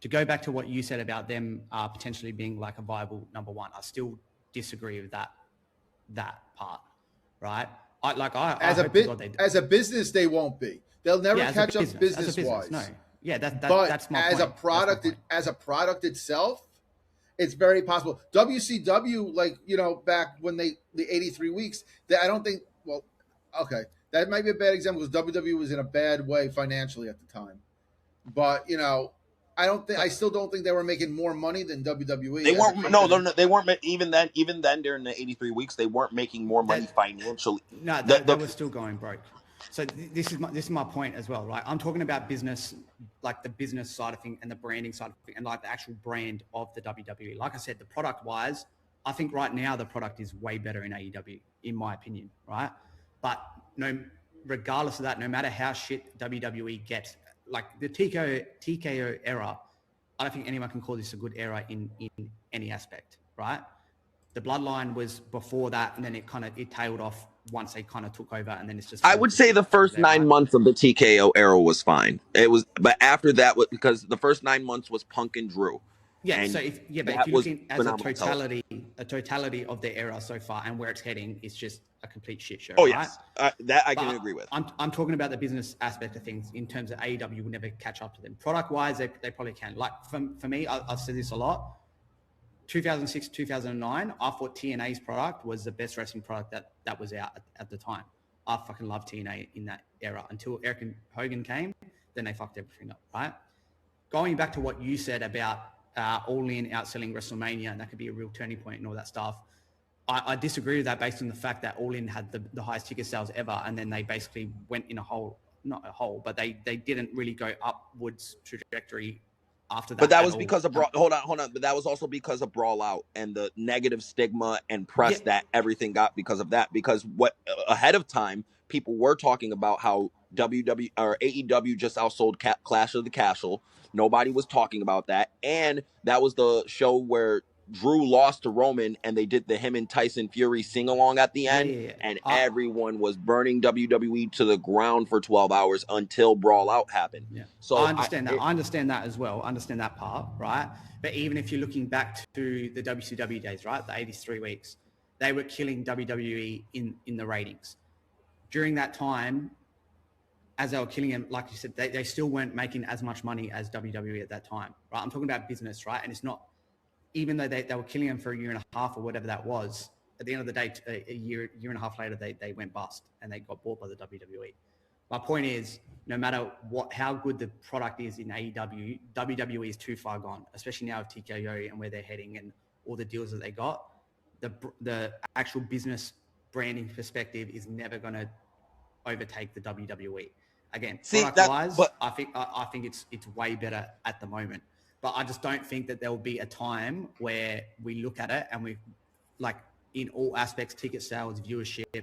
To go back to what you said about them potentially being like a viable number one, I still disagree with that part, right? As a business, they won't be. They'll never catch up business wise. No, yeah, but that's my as point. As a product itself, it's very possible. WCW, back when the 83 weeks, I don't think. Well, okay, that might be a bad example because WWE was in a bad way financially at the time. But I still don't think they were making more money than WWE. They weren't. No, they weren't. Even then, during the 83 weeks, they weren't making more money financially. No, they were still going broke. So this is my point as well, right? I'm talking about business, like the business side of thing and the branding side of thing, and like the actual brand of the WWE. Like I said, the product wise, I think right now the product is way better in AEW, in my opinion, right? But regardless of that, no matter how shit WWE gets, like the TKO era, I don't think anyone can call this a good era in any aspect, right? The Bloodline was before that, and then it tailed off once they kind of took over, and then it's just. I would say the first 9 months of the TKO era was fine. It was, but after that, because the first 9 months was Punk and Drew. Yeah, so if you're looking as a totality of the era so far and where it's heading, it's just a complete shit show. Oh, right? Yes, that I can agree with. I'm talking about the business aspect of things in terms of AEW will never catch up to them. Product wise, they probably can. Like for me, I've said this a lot. 2006, 2009, I thought TNA's product was the best wrestling product that was out at the time. I fucking loved TNA in that era until Eric and Hogan came. Then they fucked everything up, right? Going back to what you said about All In outselling WrestleMania, and that could be a real turning point and all that stuff. I disagree with that based on the fact that All In had the highest ticket sales ever, and then they basically went in not a hole, but they didn't really go upwards trajectory after that. But that was because of hold on. But that was also because of Brawl Out and the negative stigma and press that everything got because of that. Because ahead of time, people were talking about how AEW just outsold Clash of the Castle. Nobody was talking about that, and that was the show where Drew lost to Roman, and they did the him and Tyson Fury sing along at the end, and everyone was burning WWE to the ground for 12 hours until Brawl Out happened. Yeah. So I understand that. I understand that as well. I understand that part, right? But even if you're looking back to the WCW days, right, the 83 weeks, they were killing WWE in the ratings. During that time, as they were killing them, like you said, they still weren't making as much money as WWE at that time, right? I'm talking about business, right? And it's not. Even though they were killing them for a year and a half or whatever that was, at the end of the day, a year and a half later, they went bust and they got bought by the WWE. My point is, no matter how good the product is in AEW, WWE is too far gone, especially now with TKO and where they're heading and all the deals that they got. The actual business branding perspective is never going to overtake the WWE. Again, product-wise, I think it's way better at the moment. But I just don't think that there will be a time where we look at it and we, like in all aspects, ticket sales, viewership,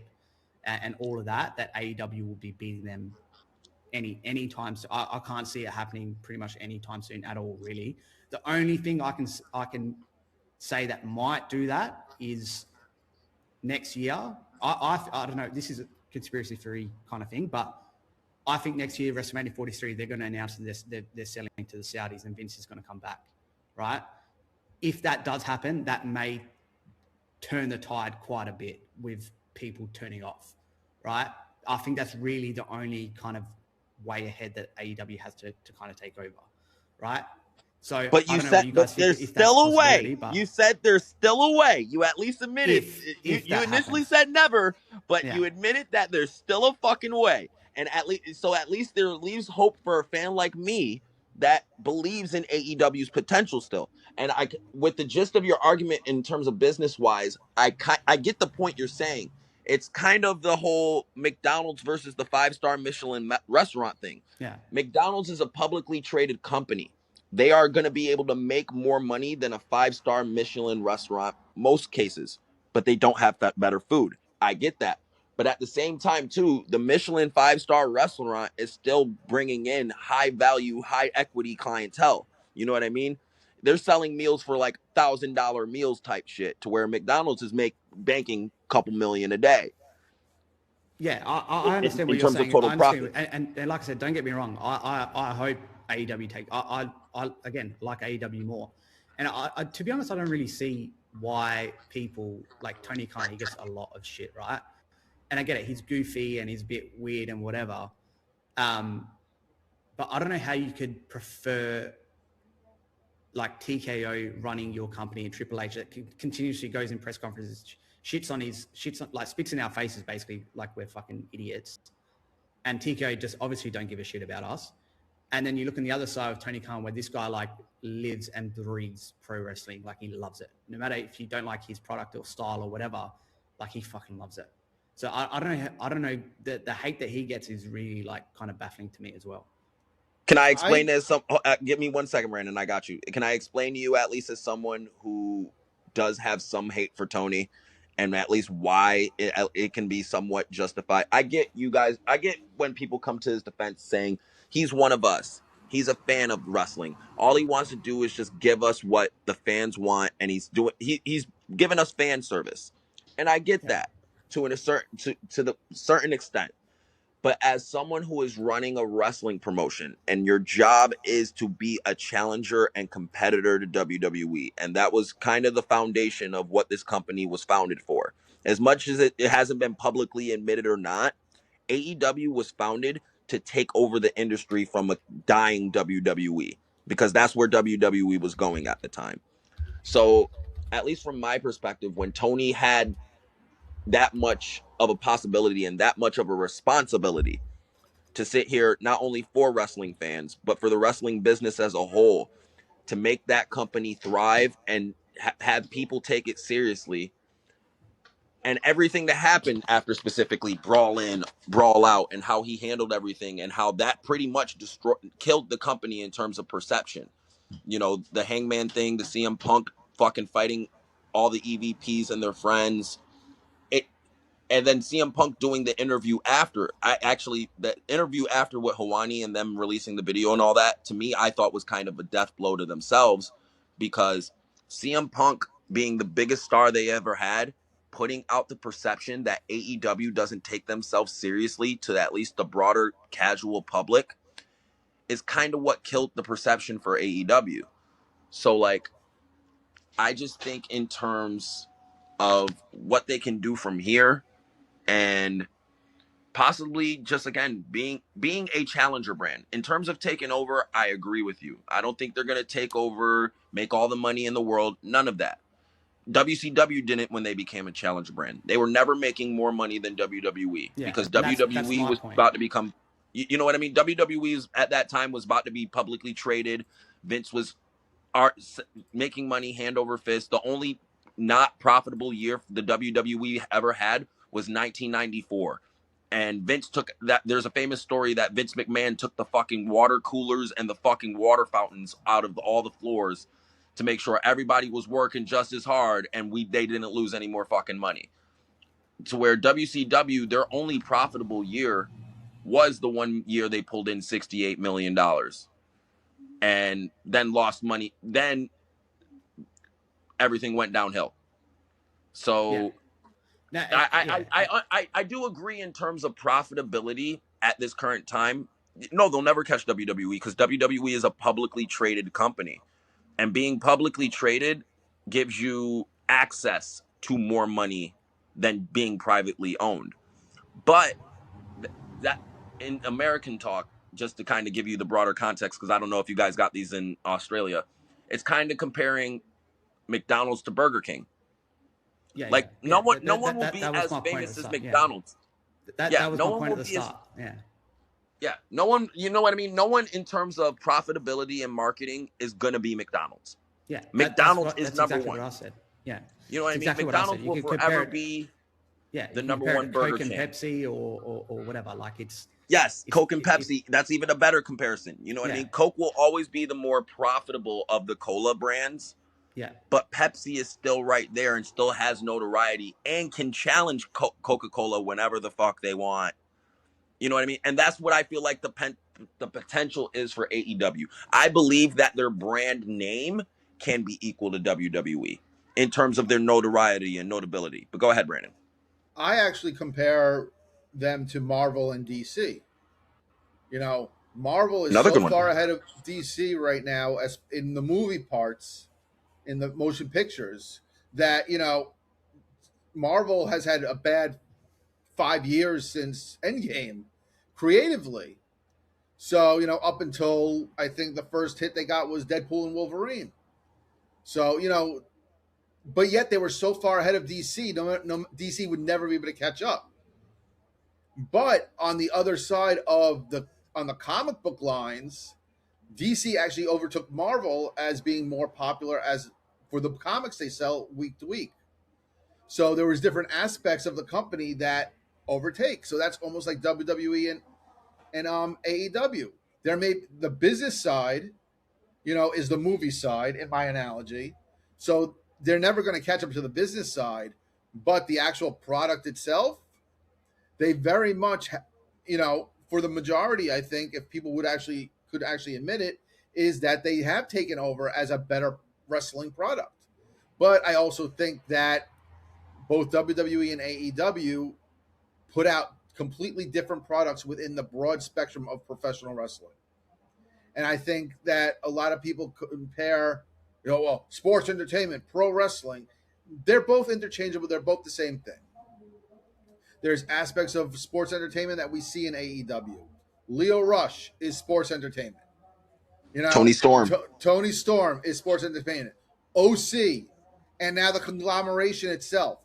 and all of that AEW will be beating them any time. So I can't see it happening pretty much any time soon at all, really. The only thing I can say that might do that is next year. I don't know. This is a conspiracy theory kind of thing, but I think next year, WrestleMania 43, they're going to announce that they're selling to the Saudis and Vince is going to come back, right? If that does happen, that may turn the tide quite a bit with people turning off, right? I think that's really the only kind of way ahead that AEW has to kind of take over, right? So, but you said there's still a way. You said there's still a way. You at least admitted. You initially said never, but you admitted that there's still a fucking way. And at least there leaves hope for a fan like me that believes in AEW's potential still. And with the gist of your argument in terms of business wise, I get the point you're saying. It's kind of the whole McDonald's versus the 5-star Michelin restaurant thing. Yeah. McDonald's is a publicly traded company. They are going to be able to make more money than a 5-star Michelin restaurant most cases, but they don't have that better food. I get that. But at the same time, too, the Michelin 5-star restaurant is still bringing in high value, high equity clientele. You know what I mean? They're selling meals for like $1,000 meals type shit, to where McDonald's is banking a couple million a day. Yeah, I understand what in you're terms of saying. total I understand, profit. and like I said, don't get me wrong. I hope AEW take. I again like AEW more, and to be honest, I don't really see why people like Tony Khan. He gets a lot of shit, right? And I get it. He's goofy and he's a bit weird and whatever. But I don't know how you could prefer like TKO running your company and Triple H that continuously goes in press conferences, shits on like spits in our faces, basically like we're fucking idiots. And TKO just obviously don't give a shit about us. And then you look on the other side of Tony Khan, where this guy like lives and breathes pro wrestling, like he loves it. No matter if you don't like his product or style or whatever, like he fucking loves it. So I don't know. The hate that he gets is really like kind of baffling to me as well. Can I explain this? Give me 1 second, Brandon. I got you. Can I explain to you, at least as someone who does have some hate for Tony, and at least why it can be somewhat justified? I get you guys. I get when people come to his defense saying he's one of us. He's a fan of wrestling. All he wants to do is just give us what the fans want, and he's giving us fan service, and I get that to the certain extent. But as someone who is running a wrestling promotion and your job is to be a challenger and competitor to WWE, and that was kind of the foundation of what this company was founded for. As much as it hasn't been publicly admitted or not, AEW was founded to take over the industry from a dying WWE, because that's where WWE was going at the time. So, at least from my perspective, when Tony had that much of a possibility and that much of a responsibility to sit here, not only for wrestling fans, but for the wrestling business as a whole, to make that company thrive and have people take it seriously. And everything that happened after, specifically Brawl In, Brawl Out, and how he handled everything, and how that pretty much killed the company in terms of perception. You know, the Hangman thing, the CM Punk fucking fighting all the EVPs and their friends. And then CM Punk doing the interview after. The interview after with Hawani and them releasing the video and all that, to me, I thought was kind of a death blow to themselves, because CM Punk, being the biggest star they ever had, putting out the perception that AEW doesn't take themselves seriously to at least the broader casual public, is kind of what killed the perception for AEW. So, like, I just think in terms of what they can do from here, and possibly just, again, being a challenger brand. In terms of taking over, I agree with you. I don't think they're going to take over, make all the money in the world. None of that. WCW didn't when they became a challenger brand. They were never making more money than WWE, because That's WWE my was point. about to become, you know what I mean? WWE at that time was about to be publicly traded. Vince was making money hand over fist. The only not profitable year the WWE ever had was 1994. And Vince took that. There's a famous story that Vince McMahon took the fucking water coolers and the fucking water fountains out of all the floors to make sure everybody was working just as hard, and they didn't lose any more fucking money. To where WCW, their only profitable year was the one year they pulled in $68 million and then lost money. Then everything went downhill. So I do agree in terms of profitability at this current time. No, they'll never catch WWE, because WWE is a publicly traded company, and being publicly traded gives you access to more money than being privately owned. But that, in American talk, just to kind of give you the broader context, because I don't know if you guys got these in Australia, it's kind of comparing McDonald's to Burger King. No one will be as famous as McDonald's. That was my point at the start. Yeah. Yeah, no one, you know what I mean? No one in terms of profitability and marketing is going to be McDonald's. Yeah, McDonald's is that's number exactly one. what I said. Yeah, You know what it's I mean? exactly what I said. McDonald's You will could compare forever it. be Yeah, the you can number compare it one to burger Coke and chain. Pepsi or whatever. Like Yes, it's Coke and Pepsi, that's even a better comparison. You know what I yeah, mean? Coke will always be the more profitable of the cola brands, yeah, but Pepsi is still right there and still has notoriety and can challenge Coca-Cola whenever the fuck they want. You know what I mean? And that's what I feel like the potential is for AEW. I believe that their brand name can be equal to WWE in terms of their notoriety and notability. But go ahead, Brandon. I actually compare them to Marvel and DC. You know, Marvel is Another so good one. far ahead of DC right now as in the movie parts, in the motion pictures, that Marvel has had a bad 5 years since Endgame creatively. So, up until I think the first hit they got was Deadpool and Wolverine. So, but yet they were so far ahead of DC, no DC would never be able to catch up. But on the other side of on the comic book lines, DC actually overtook Marvel as being more popular as for the comics they sell week to week. So there was different aspects of the company that overtake. So that's almost like WWE and AEW. There may the business side, is the movie side in my analogy. So they're never going to catch up to the business side, but the actual product itself, they very much, for the majority, I think, if people could actually admit it, is that they have taken over as a better wrestling product. But I also think that both WWE and AEW put out completely different products within the broad spectrum of professional wrestling. And I think that a lot of people compare, well, sports entertainment, pro wrestling. They're both interchangeable. They're both the same thing. There's aspects of sports entertainment that we see in AEW. Leo Rush is sports entertainment. Tony Storm. Tony Storm is sports entertainment. OC, and now the conglomeration itself,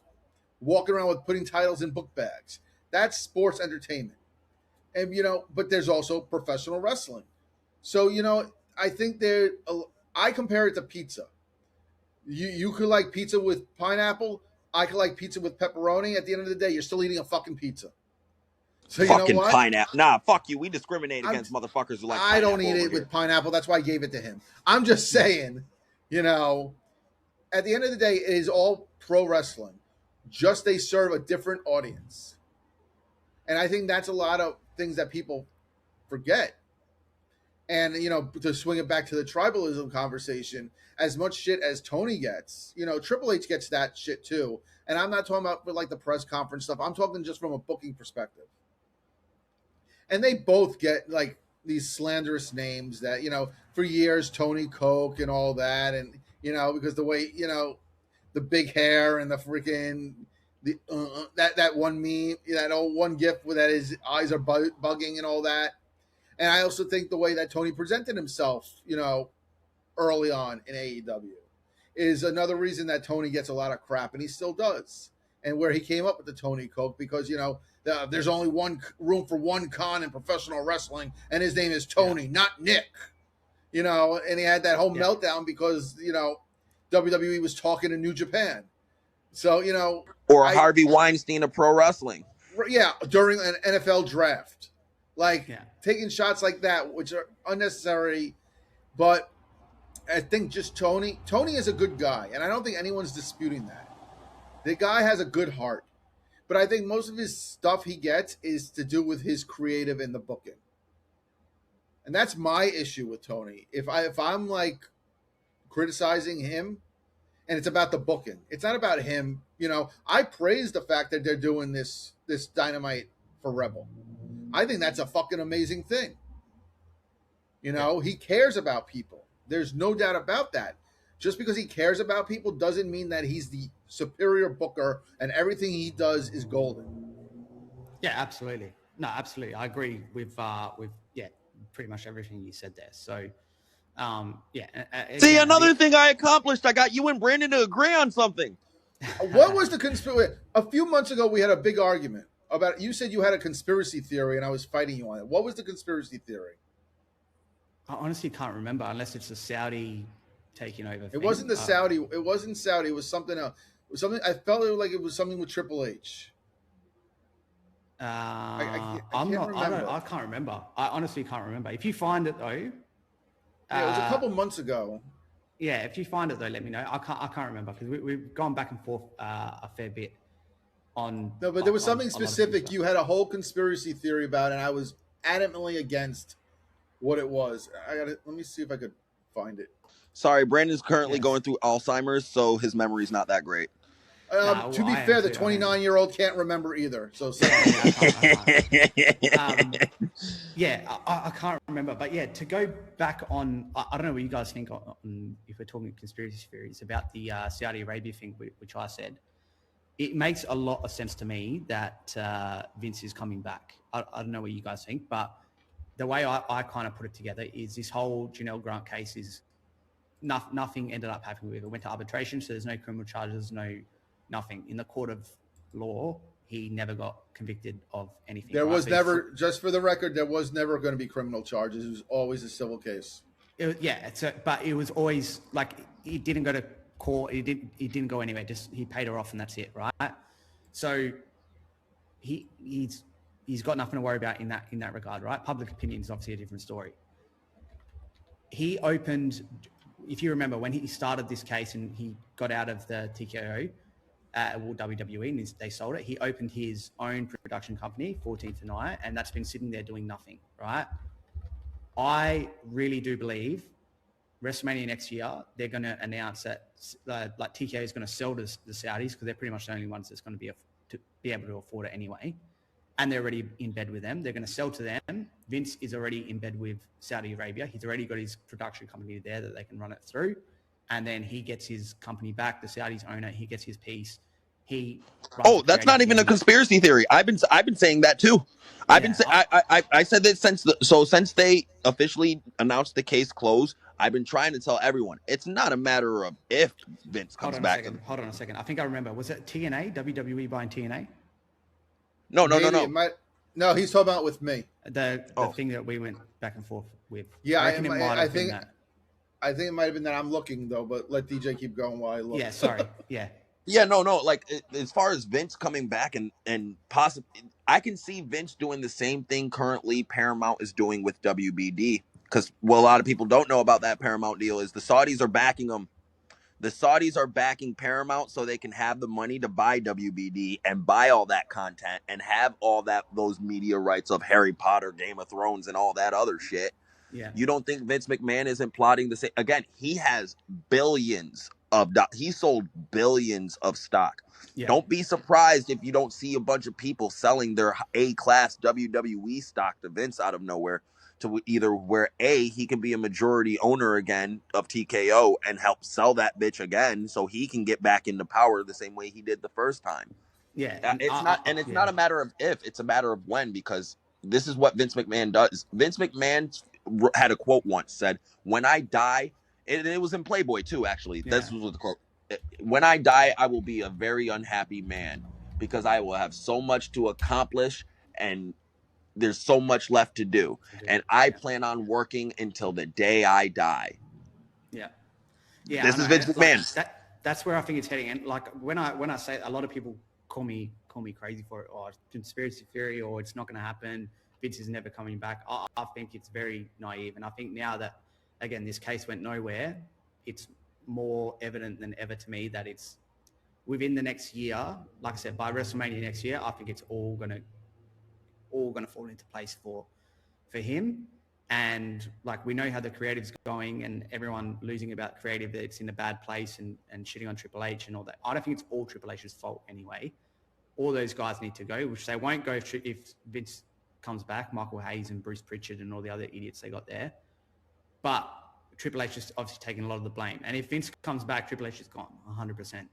walking around with putting titles in book bags. That's sports entertainment. And but there's also professional wrestling. So I think I compare it to pizza. You could like pizza with pineapple. I could like pizza with pepperoni. At the end of the day, you're still eating a fucking pizza. So you know Fucking what? pineapple. Nah, fuck you. We discriminate I'm against motherfuckers who like I don't pineapple eat over it here. with pineapple. That's why I gave it to him. I'm just saying, at the end of the day, it is all pro wrestling. Just they serve a different audience. And I think that's a lot of things that people forget. And to swing it back to the tribalism conversation, as much shit as Tony gets, Triple H gets that shit too. And I'm not talking about with like the press conference stuff. I'm talking just from a booking perspective. And they both get like these slanderous names that for years Tony Coke and all that, and because the way the big hair and the freaking that one meme, that old one gif where that his eyes are bugging and all that. And I also think the way that Tony presented himself, early on in AEW is another reason that Tony gets a lot of crap, and he still does. And where he came up with the Tony Coke, because there's only one room for one con in professional wrestling, and his name is Tony, not Nick. And he had that whole meltdown because WWE was talking to New Japan. So or Harvey Weinstein of pro wrestling. Yeah, during an NFL draft, taking shots like that, which are unnecessary. But I think just Tony is a good guy, and I don't think anyone's disputing that. The guy has a good heart, but I think most of his stuff he gets is to do with his creative and the booking. And that's my issue with Tony. If I'm like criticizing him, and it's about the booking, it's not about him. I praise the fact that they're doing this Dynamite for Rebel. I think that's a fucking amazing thing. He cares about people. There's no doubt about that. Just because he cares about people doesn't mean that he's the superior booker and everything he does is golden. Yeah, absolutely. No, absolutely. I agree with pretty much everything you said there. So, See, another thing I accomplished, I got you and Brandon to agree on something. What was the conspiracy? A few months ago, we had a big argument. about. You said you had a conspiracy theory, and I was fighting you on it. What was the conspiracy theory? I honestly can't remember unless it's a Saudi taking over It thing. wasn't the Saudi. It wasn't Saudi. It was something else. It was something. I felt like it was something with Triple H. I I'm can't not. I don't. remember. I can't remember. I honestly can't remember. If you find it though, Yeah, it was a couple months ago. yeah. If you find it though, let me know. I can't remember because we've gone back and forth a fair bit on. No, but there was something on a lot of specific stuff. you had a whole conspiracy theory about, and I was adamantly against what it was. Let me see if I could find it. Sorry, Brandon's currently Yes. going through Alzheimer's, so his memory's not that great. Nah, To be I am fair, the too. I am. 29-year-old can't remember either. So Yeah, I can't. Yeah, I can't remember. But yeah, to go back on, I don't know what you guys think on if we're talking conspiracy theories about the Saudi Arabia thing, which I said. It makes a lot of sense to me that Vince is coming back. I don't know what you guys think, but the way I kind of put it together is this whole Janelle Grant case is nothing ended up happening with it. It went to arbitration, so there's no criminal charges, no nothing. In the court of law, he never got convicted of anything. there was never, just for the record, there was never going to be criminal charges. It was always a civil case. But it was always like he didn't go to court. He didn't go anywhere. Just he paid her off and that's it, right? So he's got nothing to worry about in that regard, right? Public opinion is obviously a different story. He opened, if you remember, when he started this case and he got out of the TKO, WWE, and they sold it. He opened his own production company, 14th and I, and that's been sitting there doing nothing, right? I really do believe WrestleMania next year, they're going to announce that like TKO is going to sell to the Saudis because they're pretty much the only ones that's going to be able to afford it anyway. And they're already in bed with them. They're going to sell to them. Vince is already in bed with Saudi Arabia. He's already got his production company there that they can run it through. And then he gets his company back. The Saudis own it. He gets his piece. That's not even a conspiracy theory. I've been saying that too. I said this since they officially announced the case closed. I've been trying to tell everyone it's not a matter of if Vince comes back. Hold on a second. I think I remember. Was it TNA? WWE buying TNA? No. No, he's talking about with me. The thing that we went back and forth with. Yeah, I think it might have been that. I'm looking though, but let DJ keep going while I look. Yeah, sorry. Yeah. Yeah, no. Like as far as Vince coming back and possibly, I can see Vince doing the same thing currently Paramount is doing with WBD. Because what a lot of people don't know about that Paramount deal is the Saudis are backing them. The Saudis are backing Paramount so they can have the money to buy WBD and buy all that content and have all those media rights of Harry Potter, Game of Thrones, and all that other shit. Yeah. You don't think Vince McMahon isn't plotting the same? Again, he has billions he sold billions of stock. Yeah. Don't be surprised if you don't see a bunch of people selling their A-class WWE stock to Vince out of nowhere, to either where he can be a majority owner again of TKO and help sell that bitch again so he can get back into power the same way he did the first time. Yeah. It's not a matter of if, it's a matter of when, because this is what Vince McMahon does. Vince McMahon had a quote once, said, "When I die," and it was in Playboy too, actually. Yeah. This was the quote. "When I die, I will be a very unhappy man because I will have so much to accomplish and there's so much left to do. And I plan on working until the day I die." Yeah. Yeah. This is Vince McMahon. Like, that's where I think it's heading. And like when I say, a lot of people call me crazy for it, or conspiracy theory, or it's not going to happen, Vince is never coming back. I think it's very naive. And I think now that, again, this case went nowhere, it's more evident than ever to me that it's within the next year. Like I said, by WrestleMania next year, I think it's all going to fall into place for him. And like, we know how the creative's going and everyone losing about creative, that it's in a bad place and shitting on Triple H and all that. I don't think it's all Triple H's fault anyway. All those guys need to go, which they won't go if Vince comes back, Michael Hayes and Bruce Pritchard and all the other idiots they got there. But Triple H is obviously taking a lot of the blame. And if Vince comes back, Triple H is gone 100%.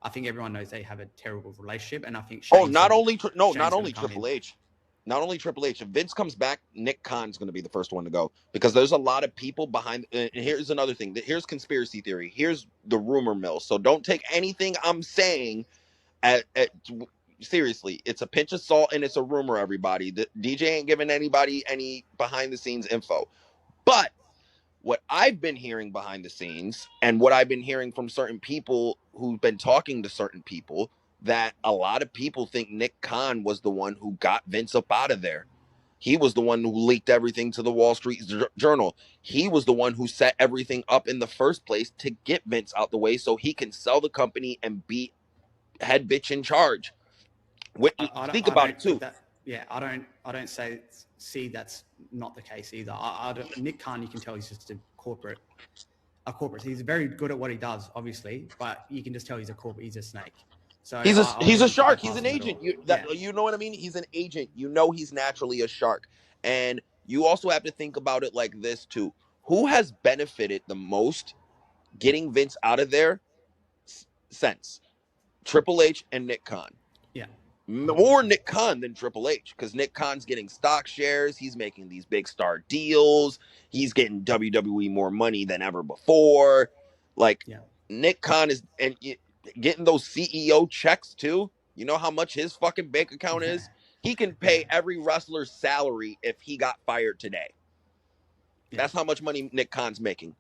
I think everyone knows they have a terrible relationship, and I think not only Triple H. Not only Triple H. If Vince comes back, Nick Khan's going to be the first one to go, because there's a lot of people behind. And here's another thing. Here's conspiracy theory. Here's the rumor mill. So don't take anything I'm saying seriously, it's a pinch of salt and it's a rumor, everybody. The DJ ain't giving anybody any behind the scenes info. But what I've been hearing behind the scenes and what I've been hearing from certain people who've been talking to certain people, that a lot of people think Nick Khan was the one who got Vince up out of there. He was the one who leaked everything to the Wall Street Journal. He was the one who set everything up in the first place to get Vince out the way so he can sell the company and be head bitch in charge. Think I about it don't too. think that. Yeah, I don't see that's not the case either. Nick Khan, you can tell he's just a corporate. He's very good at what he does, obviously, but you can just tell he's a corporate. He's a snake. So He's a wouldn't put shark. that He's past an him at agent. all. You know what I mean? He's an agent. You know he's naturally a shark. And you also have to think about it like this too. Who has benefited the most getting Vince out of there since? Triple H and Nick Khan. Yeah. More Nick Khan than Triple H, because Nick Khan's getting stock shares. He's making these big star deals. He's getting WWE more money than ever before. Like, Yeah. Nick Khan is getting those CEO checks too. You know how much his fucking bank account is? He can Yeah. pay every wrestler's salary if he got fired today. Yeah. That's how much money Nick Khan's making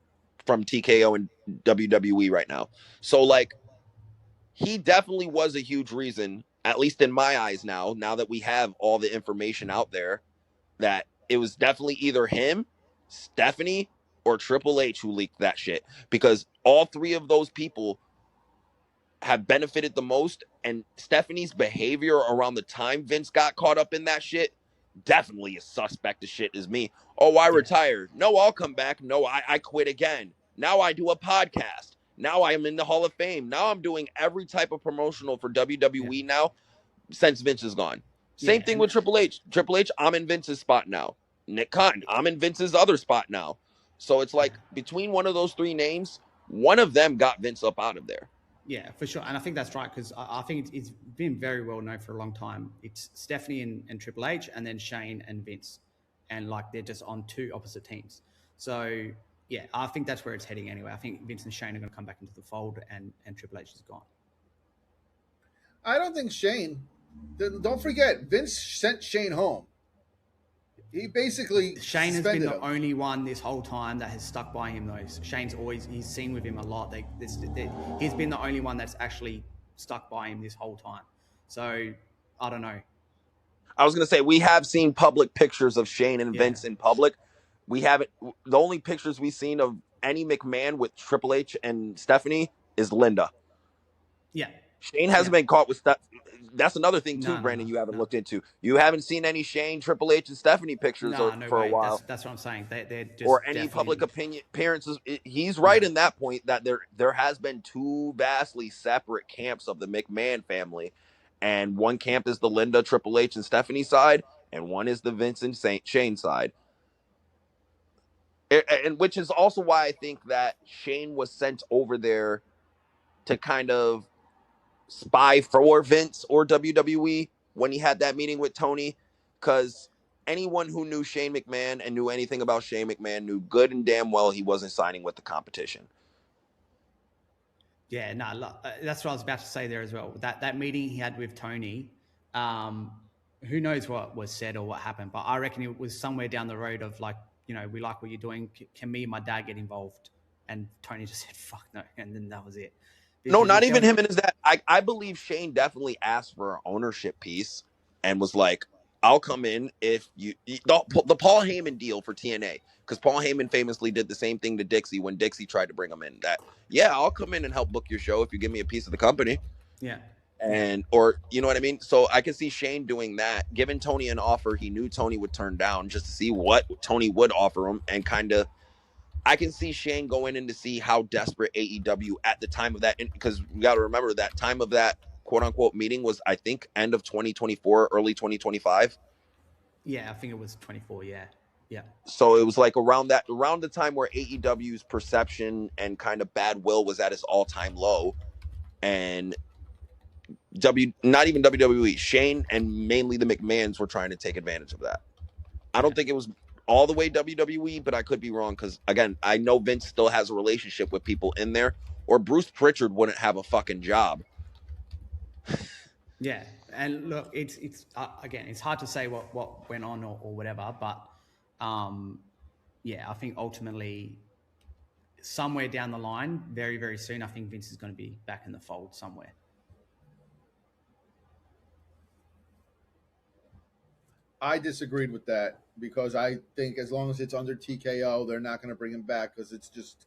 from TKO and WWE right now. So, like, he definitely was a huge reason, at least in my eyes now that we have all the information out there, that it was definitely either him, Stephanie, or Triple H who leaked that shit. Because all three of those people have benefited the most. And Stephanie's behavior around the time Vince got caught up in that shit definitely as suspect as shit as me. Oh, I retired. No, I'll come back. No, I quit again. Now I do a podcast. Now I am in the Hall of Fame. Now I'm doing every type of promotional for WWE now since Vince is gone. Same thing with Triple H. Triple H, I'm in Vince's spot now. Nick Khan, I'm in Vince's other spot now. So it's like between one of those three names, one of them got Vince up out of there. Yeah, for sure. And I think that's right, because I think it's been very well known for a long time. It's Stephanie and Triple H, and then Shane and Vince. And like they're just on two opposite teams. So yeah, I think that's where it's heading anyway. I think Vince and Shane are going to come back into the fold, and Triple H is gone. I don't think Shane. Don't forget, Vince sent Shane home. He basically Shane has been the him. only one this whole time that has stuck by him, though. Shane's he's seen with him a lot. He's been the only one that's actually stuck by him this whole time. So I don't know. I was gonna say, we have seen public pictures of Shane and Vince in public. We haven't. The only pictures we've seen of any McMahon with Triple H and Stephanie is Linda. Yeah. Shane hasn't been caught with stuff. That's another thing too, Brandon. You haven't looked into. You haven't seen any Shane, Triple H, and Stephanie pictures for a while. That's what I'm saying. They're just or any public opinion appearances. He's right in that point that there has been two vastly separate camps of the McMahon family, and one camp is the Linda, Triple H, and Stephanie side, and one is the Vince and Shane side. And which is also why I think that Shane was sent over there to kind of spy for Vince or WWE when he had that meeting with Tony, because anyone who knew Shane McMahon and knew anything about Shane McMahon knew good and damn well he wasn't signing with the competition. Yeah, no, that's what I was about to say there as well. That meeting he had with Tony, who knows what was said or what happened, but I reckon it was somewhere down the road of like, we like what you're doing. Can me and my dad get involved? And Tony just said, fuck no. And then that was it. No, not even him and his dad. I believe Shane definitely asked for an ownership piece and was like, I'll come in if the Paul Heyman deal for TNA, because Paul Heyman famously did the same thing to Dixie when Dixie tried to bring him in. That, yeah, I'll come in and help book your show if you give me a piece of the company. Yeah. And, or, you know what I mean? So I can see Shane doing that, giving Tony an offer he knew Tony would turn down just to see what Tony would offer him, and kind of, I can see Shane going in to see how desperate AEW at the time of that, because we got to remember that time of that quote unquote meeting was, I think, end of 2024, early 2025. Yeah, I think it was 24. Yeah. Yeah. So it was like around the time where AEW's perception and kind of bad will was at its all-time low, and not even WWE, Shane and mainly the McMahons were trying to take advantage of that. I don't think it was all the way WWE, but I could be wrong, because again, I know Vince still has a relationship with people in there, or Bruce Pritchard wouldn't have a fucking job. Yeah, and look, it's again, it's hard to say what went on or whatever, but yeah, I think ultimately somewhere down the line, very very soon, I think Vince is going to be back in the fold somewhere. I disagreed with that because I think as long as it's under TKO, they're not going to bring him back because it's just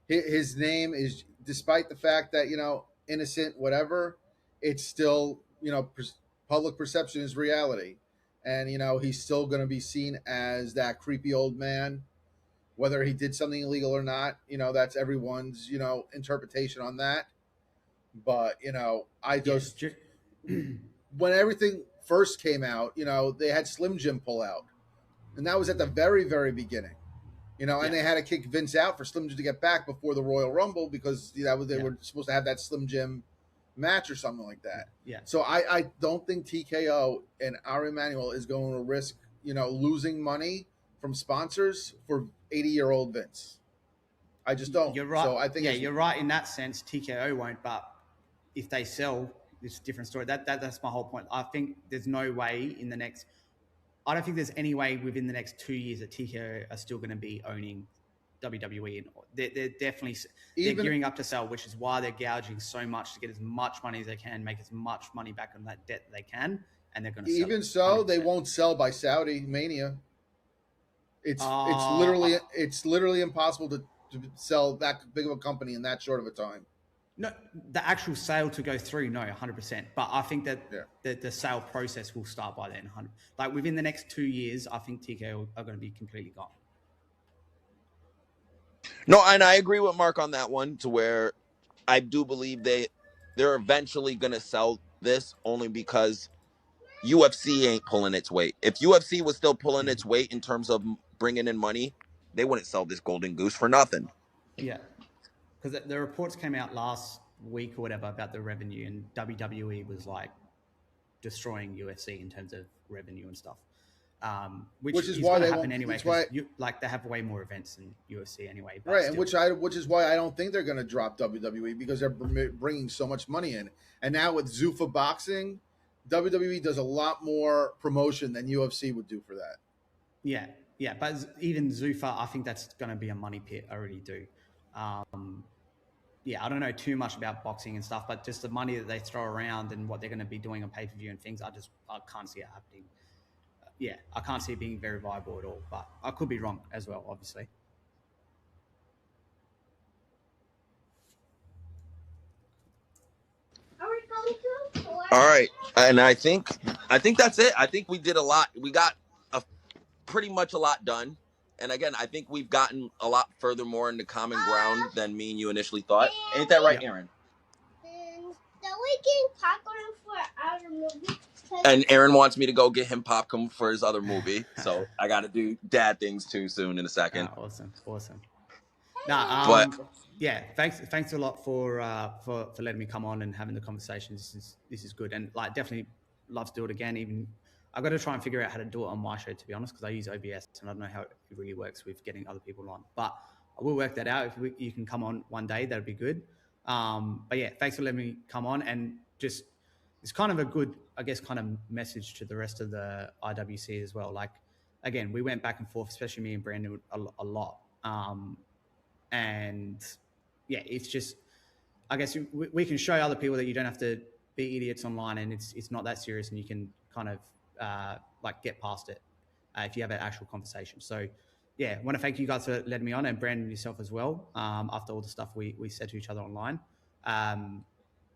his name is, despite the fact that innocent, whatever, it's still public perception is reality, and he's still going to be seen as that creepy old man, whether he did something illegal or not. That's everyone's interpretation on that. But I Yeah, just when everything first came out, they had Slim Jim pull out, and that was at the very, very beginning. And they had to kick Vince out for Slim Jim to get back before the Royal Rumble because they were supposed to have that Slim Jim match or something like that. Yeah. So I don't think TKO and Ari Emanuel is going to risk losing money from sponsors for 80-year-old Vince. I just don't. You're right. So I think you're right in that sense. TKO won't, but if they sell, it's a different story. That's my whole point. I think there's no way in the next. I don't think there's any way within the next 2 years that TKO are still going to be owning WWE, and they're definitely they're gearing up to sell, which is why they're gouging so much to get as much money as they can, make as much money back on that debt that they can, and they're going to sell. Even so, 100%. They won't sell by Saudi Mania. It's literally impossible to sell that big of a company in that short of a time. No, the actual sale to go through, no, 100%. But I think that the sale process will start by then. 100. Like within the next 2 years, I think TKO are going to be completely gone. No, and I agree with Mark on that one, to where I do believe they're eventually going to sell this, only because UFC ain't pulling its weight. If UFC was still pulling its weight in terms of bringing in money, they wouldn't sell this golden goose for nothing. Yeah, because the reports came out last week or whatever about the revenue, and WWE was like destroying UFC in terms of revenue and stuff. Which is why they happen anyway. Like they have way more events than UFC anyway. Right, still. And which is why I don't think they're going to drop WWE, because they're bringing so much money in. And now with Zuffa Boxing, WWE does a lot more promotion than UFC would do for that. Yeah, but even Zuffa, I think that's going to be a money pit. I already do. Yeah, I don't know too much about boxing and stuff, but just the money that they throw around and what they're going to be doing on pay-per-view and things, I can't see it happening. Yeah, I can't see it being very viable at all, but I could be wrong as well, obviously. All right, and I think that's it. I think we did a lot. We got pretty much a lot done. And again, I think we've gotten a lot further more into common ground than me and you initially thought. Ain't that right, Aaron? Popcorn for our movie. And Aaron wants me to go get him popcorn for his other movie. So I got to do dad things too soon in a second. Awesome. Nah, yeah, thanks a lot for letting me come on and having the conversation. This is good, and like definitely love to do it again. Even I've got to try and figure out how to do it on my show, to be honest, because I use OBS and I don't know how it really works with getting other people on. But I will work that out. If you can come on one day, that'd be good. But yeah, thanks for letting me come on, and just it's kind of a good, I guess, kind of message to the rest of the IWC as well. Like again, we went back and forth, especially me and Brandon, a lot. And yeah, it's just, I guess we can show other people that you don't have to be idiots online, and it's not that serious, and you can kind of like get past it if you have an actual conversation. So yeah, I want to thank you guys for letting me on, and Brandon yourself as well. After all the stuff we said to each other online,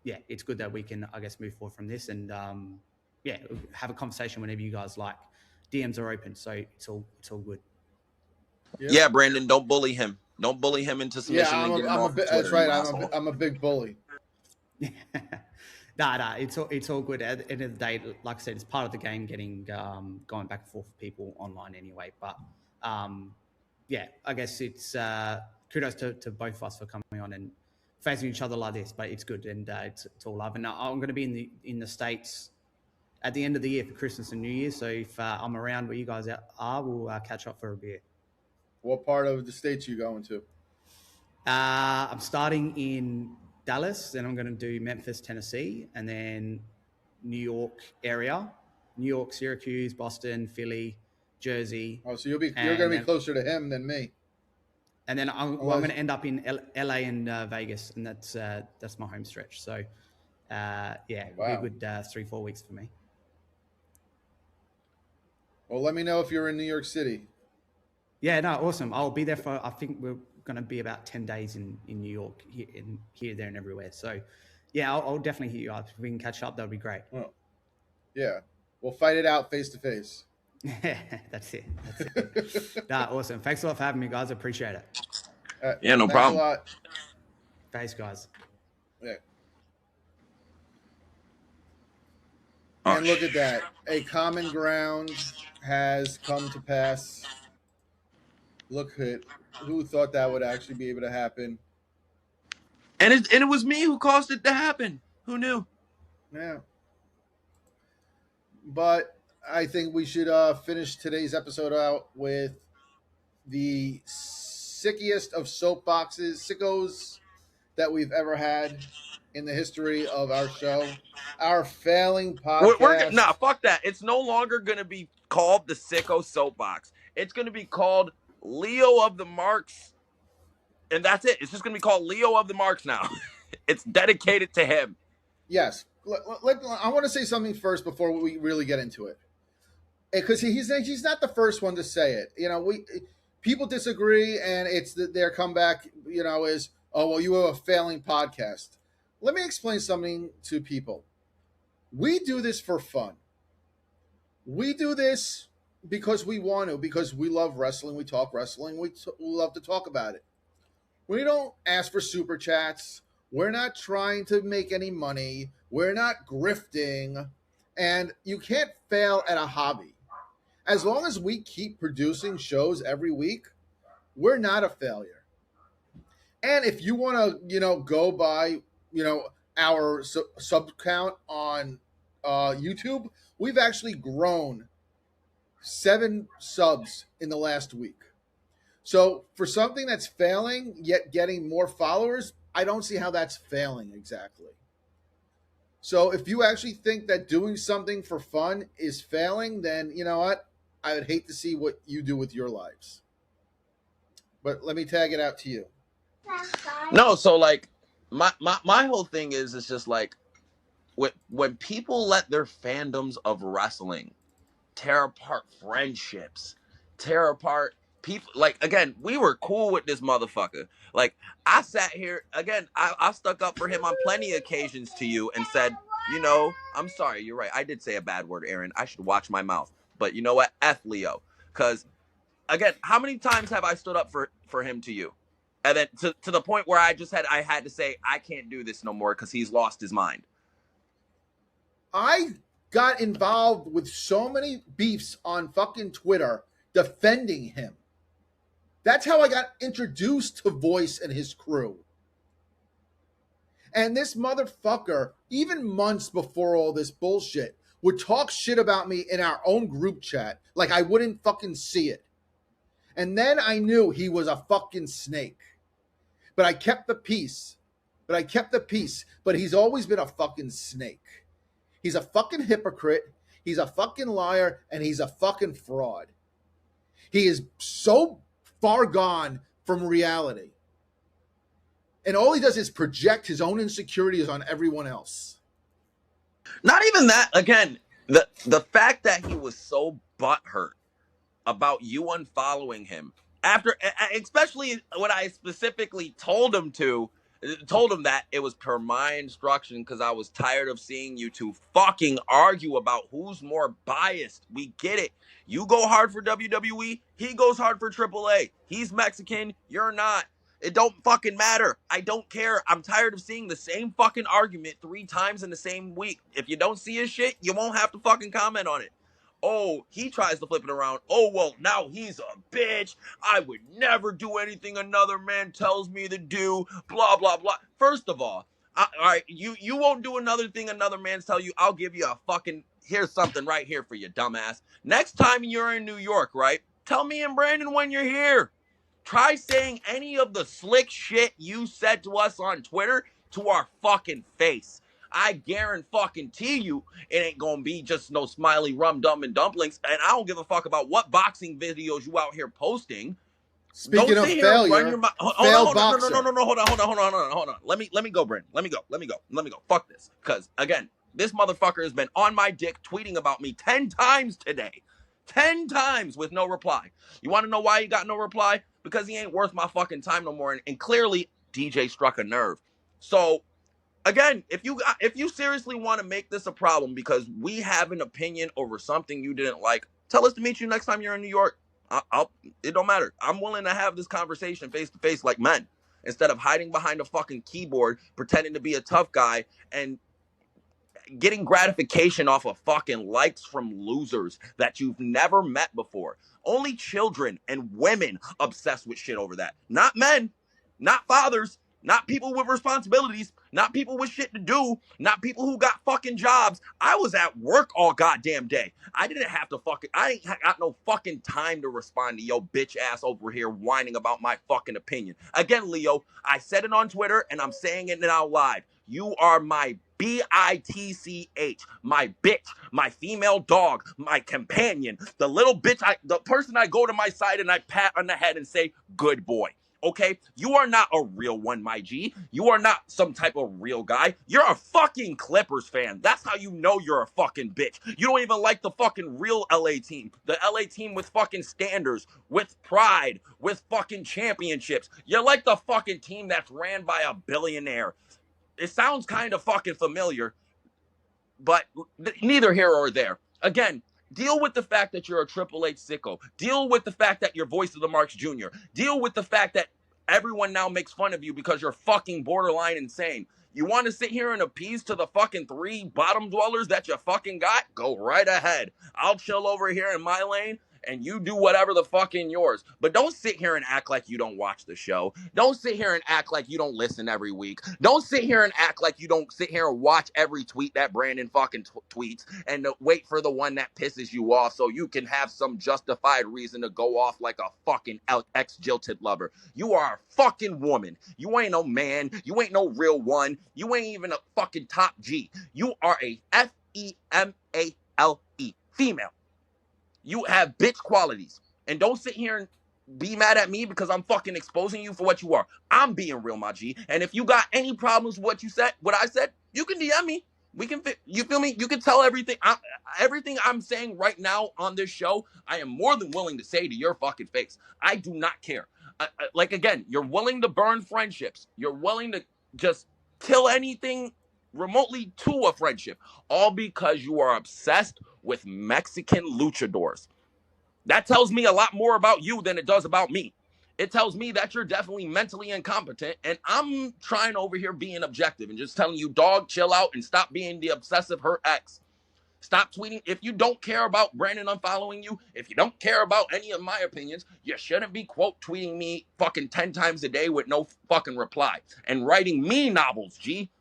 yeah, it's good that we can, I guess, move forward from this, and yeah, have a conversation whenever you guys like. DMs are open, so it's all good. Yeah, Brandon, don't bully him. Don't bully him into submission. That's right. I'm a big bully. Nah, it's all good. At the end of the day, like I said, it's part of the game, getting going back and forth with people online anyway. But yeah, I guess it's kudos to both of us for coming on and facing each other like this. But it's good, and it's all love. And I'm going to be in the States at the end of the year for Christmas and New Year. So if I'm around where you guys are, we'll catch up for a beer. What part of the States are you going to? I'm starting in Dallas, then I'm going to do Memphis, Tennessee, and then New York area, New York, Syracuse, Boston, Philly, Jersey. Oh, so you're going to be And closer to him than me. and then I'm going to end up in LA and Vegas, and that's my home stretch. So, yeah, it'll be a good 3-4 weeks for me. Well, let me know if you're in New York City. Yeah, no, awesome. I'll be there for, I think we're going to be about 10 days in New York, here, there, and everywhere. So, yeah, I'll definitely hit you up. If we can catch up, that would be great. Oh, yeah. We'll fight it out face to face. That's it. Nah, awesome. Thanks a lot for having me, guys. I appreciate it. Yeah, no Thanks problem. a lot. Thanks, guys. Yeah. Oh, And look at that. A common ground has come to pass. Look at who thought that would actually be able to happen. And it was me who caused it to happen. Who knew? Yeah. But I think we should finish today's episode out with the sickiest of soapboxes, sickos that we've ever had in the history of our show. Our failing podcast. Nah, fuck that. It's no longer going to be called the Sicko Soapbox. It's going to be called Leo of the Marks. And that's it. It's just going to be called Leo of the Marks now. It's dedicated to him. Yes. I want to say something first before we really get into it. Because he's not the first one to say it. You know, people disagree, and it's their comeback, you know, is, oh, well, you have a failing podcast. Let me explain something to people. We do this for fun. We do this because we want to, because we love wrestling. We talk wrestling. We love to talk about it. We don't ask for super chats. We're not trying to make any money. We're not grifting. And you can't fail at a hobby. As long as we keep producing shows every week, we're not a failure. And if you want to, you know, go by, you know, our sub count on YouTube, we've actually grown 7 subs in the last week. So for something that's failing yet getting more followers, I don't see how that's failing exactly. So if you actually think that doing something for fun is failing, then you know what? I would hate to see what you do with your lives. But let me tag it out to you. No, so like my whole thing is it's just like when people let their fandoms of wrestling tear apart friendships, tear apart people. Like, again, we were cool with this motherfucker. Like, I sat here again. I stuck up for him on plenty of occasions to you and said, you know, I'm sorry, you're right. I did say a bad word, Aaron. I should watch my mouth. But you know what? F Leo. Because again, how many times have I stood up for him to you? And then to the point where I had to say I can't do this no more because he's lost his mind. I got involved with so many beefs on fucking Twitter defending him. That's how I got introduced to Voice and his crew. And this motherfucker, even months before all this bullshit, would talk shit about me in our own group chat like I wouldn't fucking see it. And then I knew he was a fucking snake. But I kept the peace. But he's always been a fucking snake. He's a fucking hypocrite. He's a fucking liar. And he's a fucking fraud. He is so far gone from reality. And all he does is project his own insecurities on everyone else. Not even that. Again, the fact that he was so butthurt about you unfollowing him after, especially when I specifically told him that it was per my instruction because I was tired of seeing you two fucking argue about who's more biased. We get it. You go hard for WWE. He goes hard for AAA. He's Mexican. You're not. It don't fucking matter. I don't care. I'm tired of seeing the same fucking argument 3 times in the same week. If you don't see his shit, you won't have to fucking comment on it. Oh, he tries to flip it around. Oh, well, now he's a bitch. I would never do anything another man tells me to do. Blah, blah, blah. First of all right, you won't do another thing another man's tell you. I'll give you a fucking, here's something right here for you, dumbass. Next time you're in New York, right? Tell me and Brandon when you're here. Try saying any of the slick shit you said to us on Twitter to our fucking face. I guarantee you it ain't gonna be just no smiley rum dum and dumplings. And I don't give a fuck about what boxing videos you out here posting. Don't Speaking sit of here and run failure, your mouth. failed Hold on. boxer. No. Hold on. Let me go, Brandon. Let me go. Fuck this. Because again, this motherfucker has been on my dick tweeting about me 10 times today. 10 times with no reply. You want to know why he got no reply? Because he ain't worth my fucking time no more. And clearly, DJ struck a nerve. So again, if you seriously want to make this a problem because we have an opinion over something you didn't like, tell us to meet you next time you're in New York. It don't matter. I'm willing to have this conversation face to face like men instead of hiding behind a fucking keyboard, pretending to be a tough guy and getting gratification off of fucking likes from losers that you've never met before. Only children and women obsessed with shit over that. Not men, not fathers, not people with responsibilities, not people with shit to do, not people who got fucking jobs. I was at work all goddamn day. I ain't got no fucking time to respond to yo bitch ass over here whining about my fucking opinion. Again, Leo, I said it on Twitter and I'm saying it now live. You are my bitch, my bitch, my female dog, my companion, the little bitch, the person I go to my side and I pat on the head and say, good boy. Okay, you are not a real one, my G. You are not some type of real guy. You're a fucking Clippers fan. That's how you know you're a fucking bitch. You don't even like the fucking real LA team. The LA team with fucking standards, with pride, with fucking championships. You're like the fucking team that's ran by a billionaire. It sounds kind of fucking familiar, but neither here or there. Again, deal with the fact that you're a Triple H sicko. Deal with the fact that you're Voice of the Marks Jr. Deal with the fact that everyone now makes fun of you because you're fucking borderline insane. You want to sit here and appease to the fucking 3 bottom dwellers that you fucking got? Go right ahead. I'll chill over here in my lane and you do whatever the fucking yours. But don't sit here and act like you don't watch the show. Don't sit here and act like you don't listen every week. Don't sit here and act like you don't sit here and watch every tweet that Brandon fucking tweets and wait for the one that pisses you off so you can have some justified reason to go off like a fucking ex-jilted lover. You are a fucking woman. You ain't no man. You ain't no real one. You ain't even a fucking top G. You are a female, female. You have bitch qualities. And don't sit here and be mad at me because I'm fucking exposing you for what you are. I'm being real, my G. And if you got any problems with what I said, you can DM me. We can you feel me? You can tell everything. Everything I'm saying right now on this show, I am more than willing to say to your fucking face. I do not care. Like again, you're willing to burn friendships. You're willing to just kill anything remotely to a friendship, all because you are obsessed with Mexican luchadors. That tells me a lot more about you than it does about me. It tells me that you're definitely mentally incompetent, and I'm trying over here being objective and just telling you, dog, chill out and stop being the obsessive hurt ex. Stop tweeting. If you don't care about Brandon unfollowing you, if you don't care about any of my opinions, you shouldn't be quote tweeting me fucking 10 times a day with no fucking reply and writing me novels, G.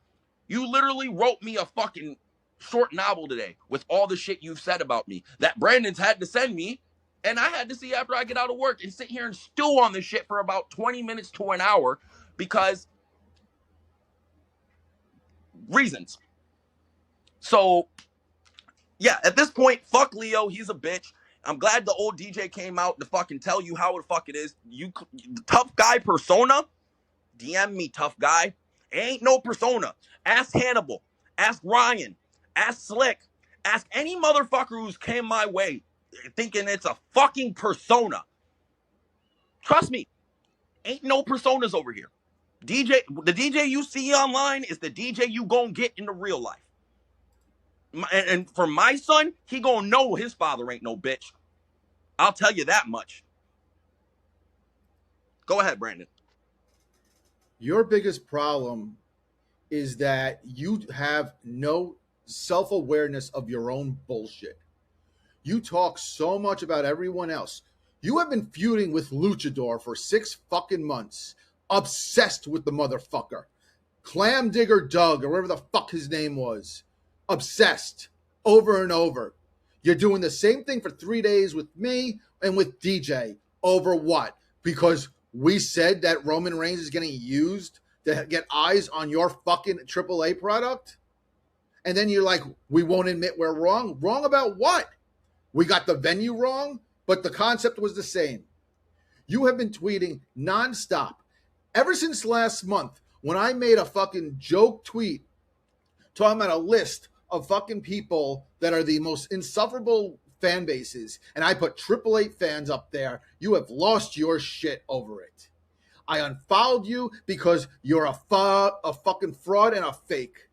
You literally wrote me a fucking short novel today with all the shit you've said about me that Brandon's had to send me, and I had to see after I get out of work and sit here and stew on this shit for about 20 minutes to an hour because reasons. So, yeah, at this point, fuck Leo. He's a bitch. I'm glad the old DJ came out to fucking tell you how the fuck it is. You, the tough guy persona, DM me, tough guy. It ain't no persona. Ask Hannibal. Ask Ryan. Ask Slick. Ask any motherfucker who's came my way thinking it's a fucking persona. Trust me, ain't no personas over here. The DJ you see online is the DJ you gonna get in the real life. And for my son, he gonna know his father ain't no bitch. I'll tell you that much. Go ahead, Brandon. Your biggest problem is that you have no self-awareness of your own bullshit. You talk so much about everyone else. You have been feuding with Luchador for 6 fucking months, obsessed with the motherfucker. Clam Digger Doug, or whatever the fuck his name was, obsessed over and over. You're doing the same thing for 3 days with me and with DJ. Over what? Because we said that Roman Reigns is getting used to get eyes on your fucking AAA product? And then you're like, we won't admit we're wrong. Wrong about what? We got the venue wrong, but the concept was the same. You have been tweeting nonstop ever since last month when I made a fucking joke tweet talking about a list of fucking people that are the most insufferable fan bases, and I put Triple Eight fans up there. You have lost your shit over it. I unfollowed you because you're a fucking fraud and a fake,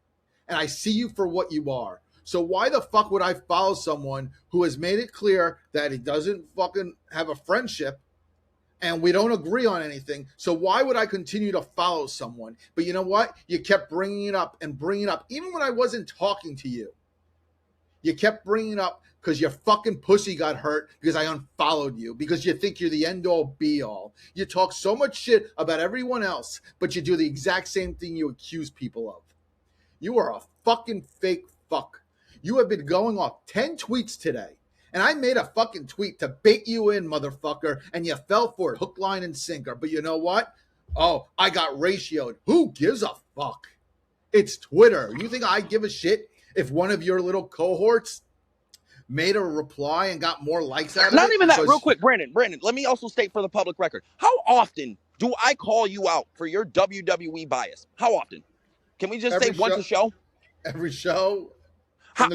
and I see you for what you are. So why the fuck would I follow someone who has made it clear that he doesn't fucking have a friendship and we don't agree on anything? So why would I continue to follow someone? But you know what? You kept bringing it up and bringing it up. Even when I wasn't talking to you, you kept bringing it up because your fucking pussy got hurt because I unfollowed you because you think you're the end all be all. You talk so much shit about everyone else, but you do the exact same thing you accuse people of. You are a fucking fake fuck. You have been going off 10 tweets today. And I made a fucking tweet to bait you in, motherfucker, and you fell for it, hook, line, and sinker. But you know what? Oh, I got ratioed. Who gives a fuck? It's Twitter. You think I give a shit if one of your little cohorts made a reply and got more likes out of it? Not even that. Real quick, Brandon, let me also state for the public record, how often do I call you out for your WWE bias? How often? Can we just say once a show? Every show. How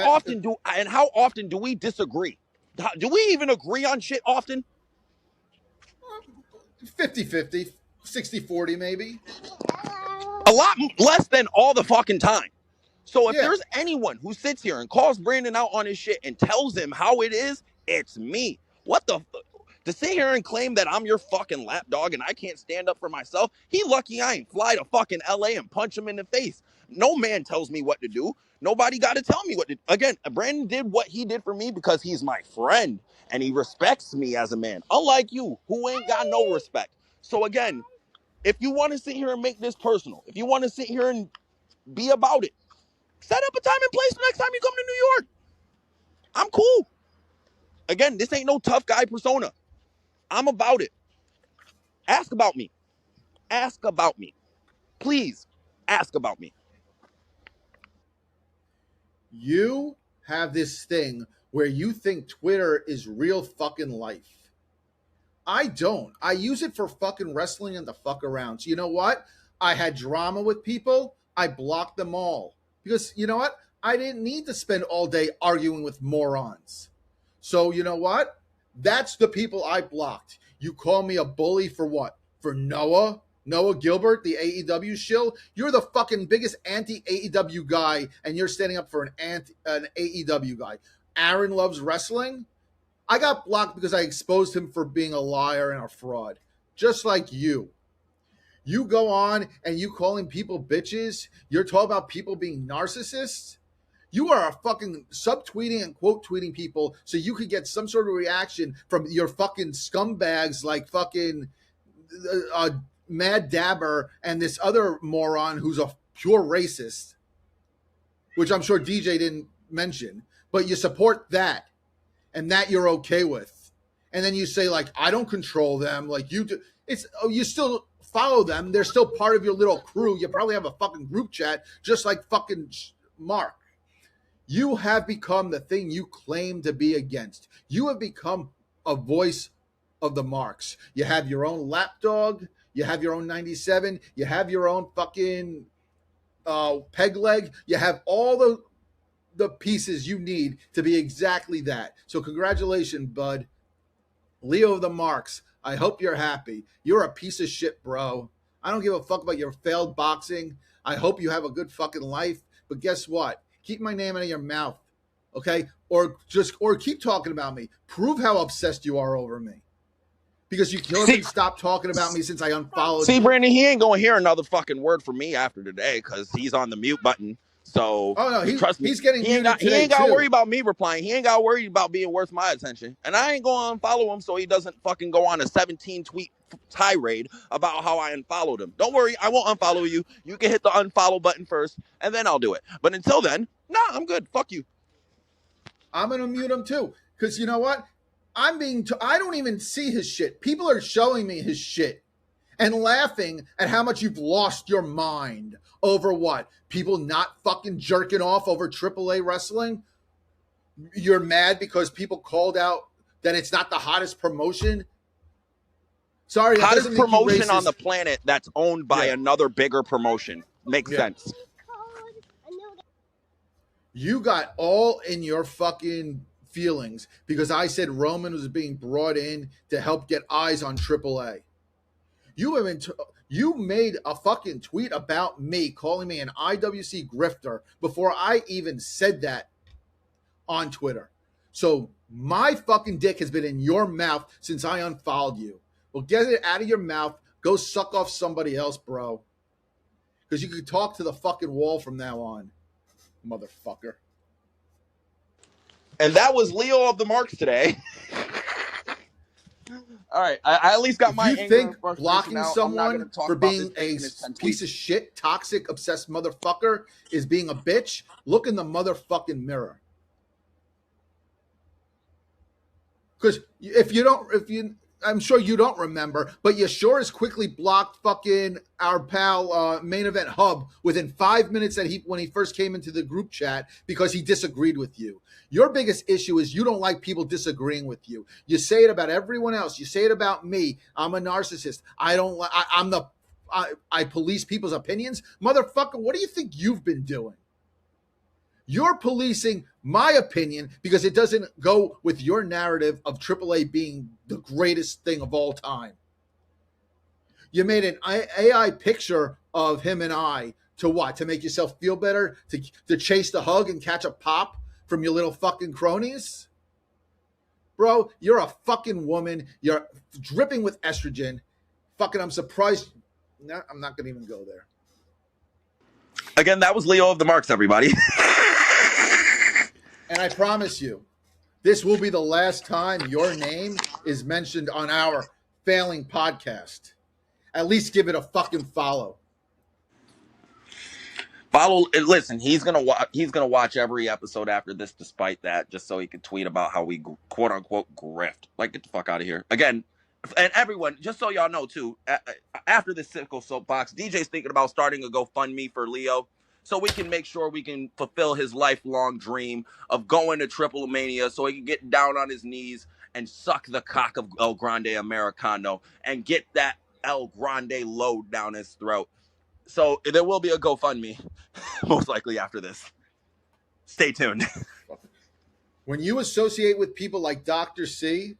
often do we disagree? Do we even agree on shit often? 50-50, 60-40 maybe. A lot less than all the fucking time. So if there's anyone who sits here and calls Brandon out on his shit and tells him how it is, it's me. What the to sit here and claim that I'm your fucking lapdog and I can't stand up for myself, he lucky I ain't fly to fucking LA and punch him in the face. No man tells me what to do. Nobody got to tell me what to do. Again, Brandon did what he did for me because he's my friend and he respects me as a man. Unlike you, who ain't got no respect. So again, if you want to sit here and make this personal, if you want to sit here and be about it, set up a time and place next time you come to New York. I'm cool. Again, this ain't no tough guy persona. I'm about it. Ask about me. Ask about me. Please, ask about me. You have this thing where you think Twitter is real fucking life. I don't. I use it for fucking wrestling and the fuck around. So you know what? I had drama with people. I blocked them all. Because you know what? I didn't need to spend all day arguing with morons. So you know what? That's the people I blocked. You call me a bully for what? For Noah Gilbert, the AEW shill? You're the fucking biggest anti-AEW guy, and you're standing up for an AEW guy. Aaron loves wrestling. I got blocked because I exposed him for being a liar and a fraud. Just like you. You go on and you calling people bitches. You're talking about people being narcissists. You are a fucking subtweeting and quote tweeting people so you could get some sort of reaction from your fucking scumbags like fucking Mad Dabber and this other moron who's a pure racist, which I'm sure DJ didn't mention. But you support that, and that you're okay with. And then you say, like, I don't control them like you do. You still follow them. They're still part of your little crew. You probably have a fucking group chat just like fucking Mark. You have become the thing you claim to be against. You have become a voice of the marks. You have your own lapdog. You have your own 97. You have your own fucking peg leg. You have all the pieces you need to be exactly that. So congratulations, bud. Leo of the Marks. I hope you're happy. You're a piece of shit, bro. I don't give a fuck about your failed boxing. I hope you have a good fucking life. But guess what? Keep my name out of your mouth, okay? Or keep talking about me. Prove how obsessed you are over me. Because you haven't stopped talking about me since I unfollowed you. See, Brandon, he ain't going to hear another fucking word from me after today because he's on the mute button. So, trust me, he's getting he ain't got to worry about me replying. He ain't got to worry about being worth my attention. And I ain't going to unfollow him so he doesn't fucking go on a 17-tweet tirade about how I unfollowed him. Don't worry, I won't unfollow you. You can hit the unfollow button first, and then I'll do it. But until then, nah, I'm good. Fuck you. I'm going to mute him too. Because you know what? I don't even see his shit. People are showing me his shit. and laughing at how much you've lost your mind over what? People not fucking jerking off over AAA wrestling? You're mad because people called out that it's not the hottest promotion? Sorry, that Hottest doesn't make you promotion on the racist. planet that's owned by another bigger promotion. Makes Yeah. sense. You got all in your fucking feelings because I said Roman was being brought in to help get eyes on AAA. You made a fucking tweet about me, calling me an IWC grifter before I even said that on Twitter. So my fucking dick has been in your mouth since I unfollowed you. Well, get it out of your mouth. Go suck off somebody else, bro. Because you can talk to the fucking wall from now on, motherfucker. And that was Leo of the Marks today. All right, I at least got If my you anger think and frustration blocking out. I'm not going someone to talk for about being this a in his 10 piece tweets. of shit, toxic, obsessed motherfucker is being a bitch, look in the motherfucking mirror. Because I'm sure you don't remember, but you sure as quickly blocked fucking our pal Main Event Hub within 5 minutes when he first came into the group chat because he disagreed with you. Your biggest issue is you don't like people disagreeing with you. You say it about everyone else. You say it about me. I'm a narcissist. I police people's opinions. Motherfucker, what do you think you've been doing? You're policing my opinion because it doesn't go with your narrative of AAA being the greatest thing of all time. You made an AI picture of him and I to what? To make yourself feel better? To chase the hug and catch a pop from your little fucking cronies? Bro, you're a fucking woman. You're dripping with estrogen. Fucking, I'm surprised. No, I'm not going to even go there. Again, that was Leo of the Marks, everybody. And I promise you, this will be the last time your name is mentioned on our failing podcast. At least give it a fucking follow. Listen, he's gonna watch every episode after this, despite that, just so he could tweet about how we quote unquote grift. Like, get the fuck out of here. Again, and everyone, just so y'all know too, after this Sicko Soapbox, DJ's thinking about starting a GoFundMe for Leo, so we can make sure we can fulfill his lifelong dream of going to Triple Mania, so he can get down on his knees and suck the cock of El Grande Americano and get that El Grande load down his throat. So there will be a GoFundMe, most likely after this. Stay tuned. When you associate with people like Dr. C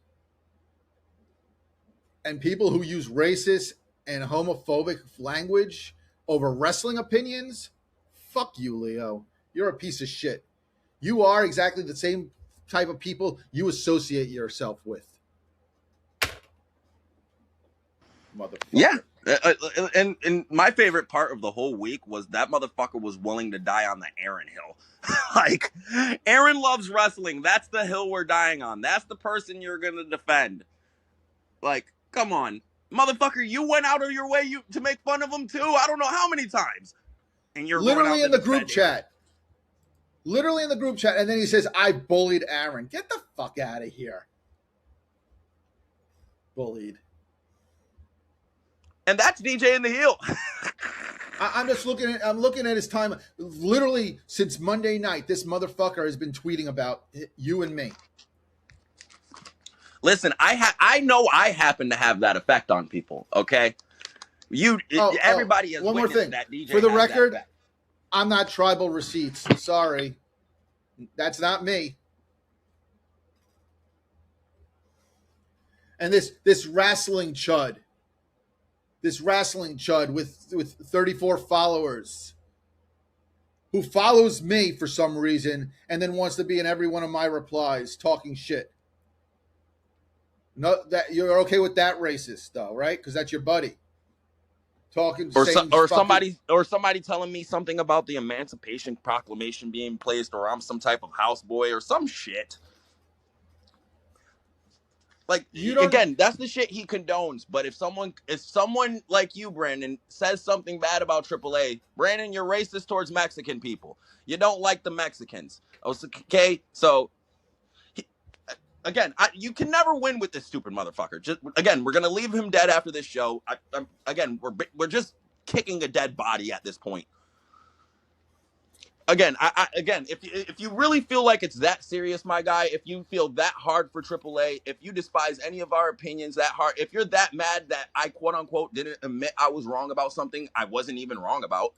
and people who use racist and homophobic language over wrestling opinions, fuck you, Leo. You're a piece of shit. You are exactly the same type of people you associate yourself with. Motherfucker. Yeah. And my favorite part of the whole week was that motherfucker was willing to die on the Aaron Hill. Like, Aaron loves wrestling. That's the hill we're dying on. That's the person you're going to defend. Like, come on. Motherfucker, you went out of your way to make fun of him too? I don't know how many times. And you're literally in the group chat. Aaron. Literally in the group chat. And then he says, I bullied Aaron. Get the fuck out of here. Bullied. And that's DJ in the heel. I'm looking at his time. Literally since Monday night, this motherfucker has been tweeting about you and me. Listen, I know I happen to have that effect on people. Okay, everybody has one more thing. That DJ for the record, I'm not tribal receipts. Sorry, that's not me. And this wrestling chud with 34 followers who follows me for some reason and then wants to be in every one of my replies talking shit. No, that you're okay with that racist though, right? Because that's your buddy talking. Somebody telling me something about the Emancipation Proclamation being placed, or I'm some type of houseboy or some shit. Like, again, that's the shit he condones. But if someone like you, Brandon, says something bad about AAA, Brandon, you're racist towards Mexican people. You don't like the Mexicans. Okay, so again, you can never win with this stupid motherfucker. Just again, we're gonna leave him dead after this show. Again, we're just kicking a dead body at this point. Again, again, if you really feel like it's that serious, my guy, if you feel that hard for AAA, if you despise any of our opinions that hard, if you're that mad that I quote unquote didn't admit I was wrong about something I wasn't even wrong about,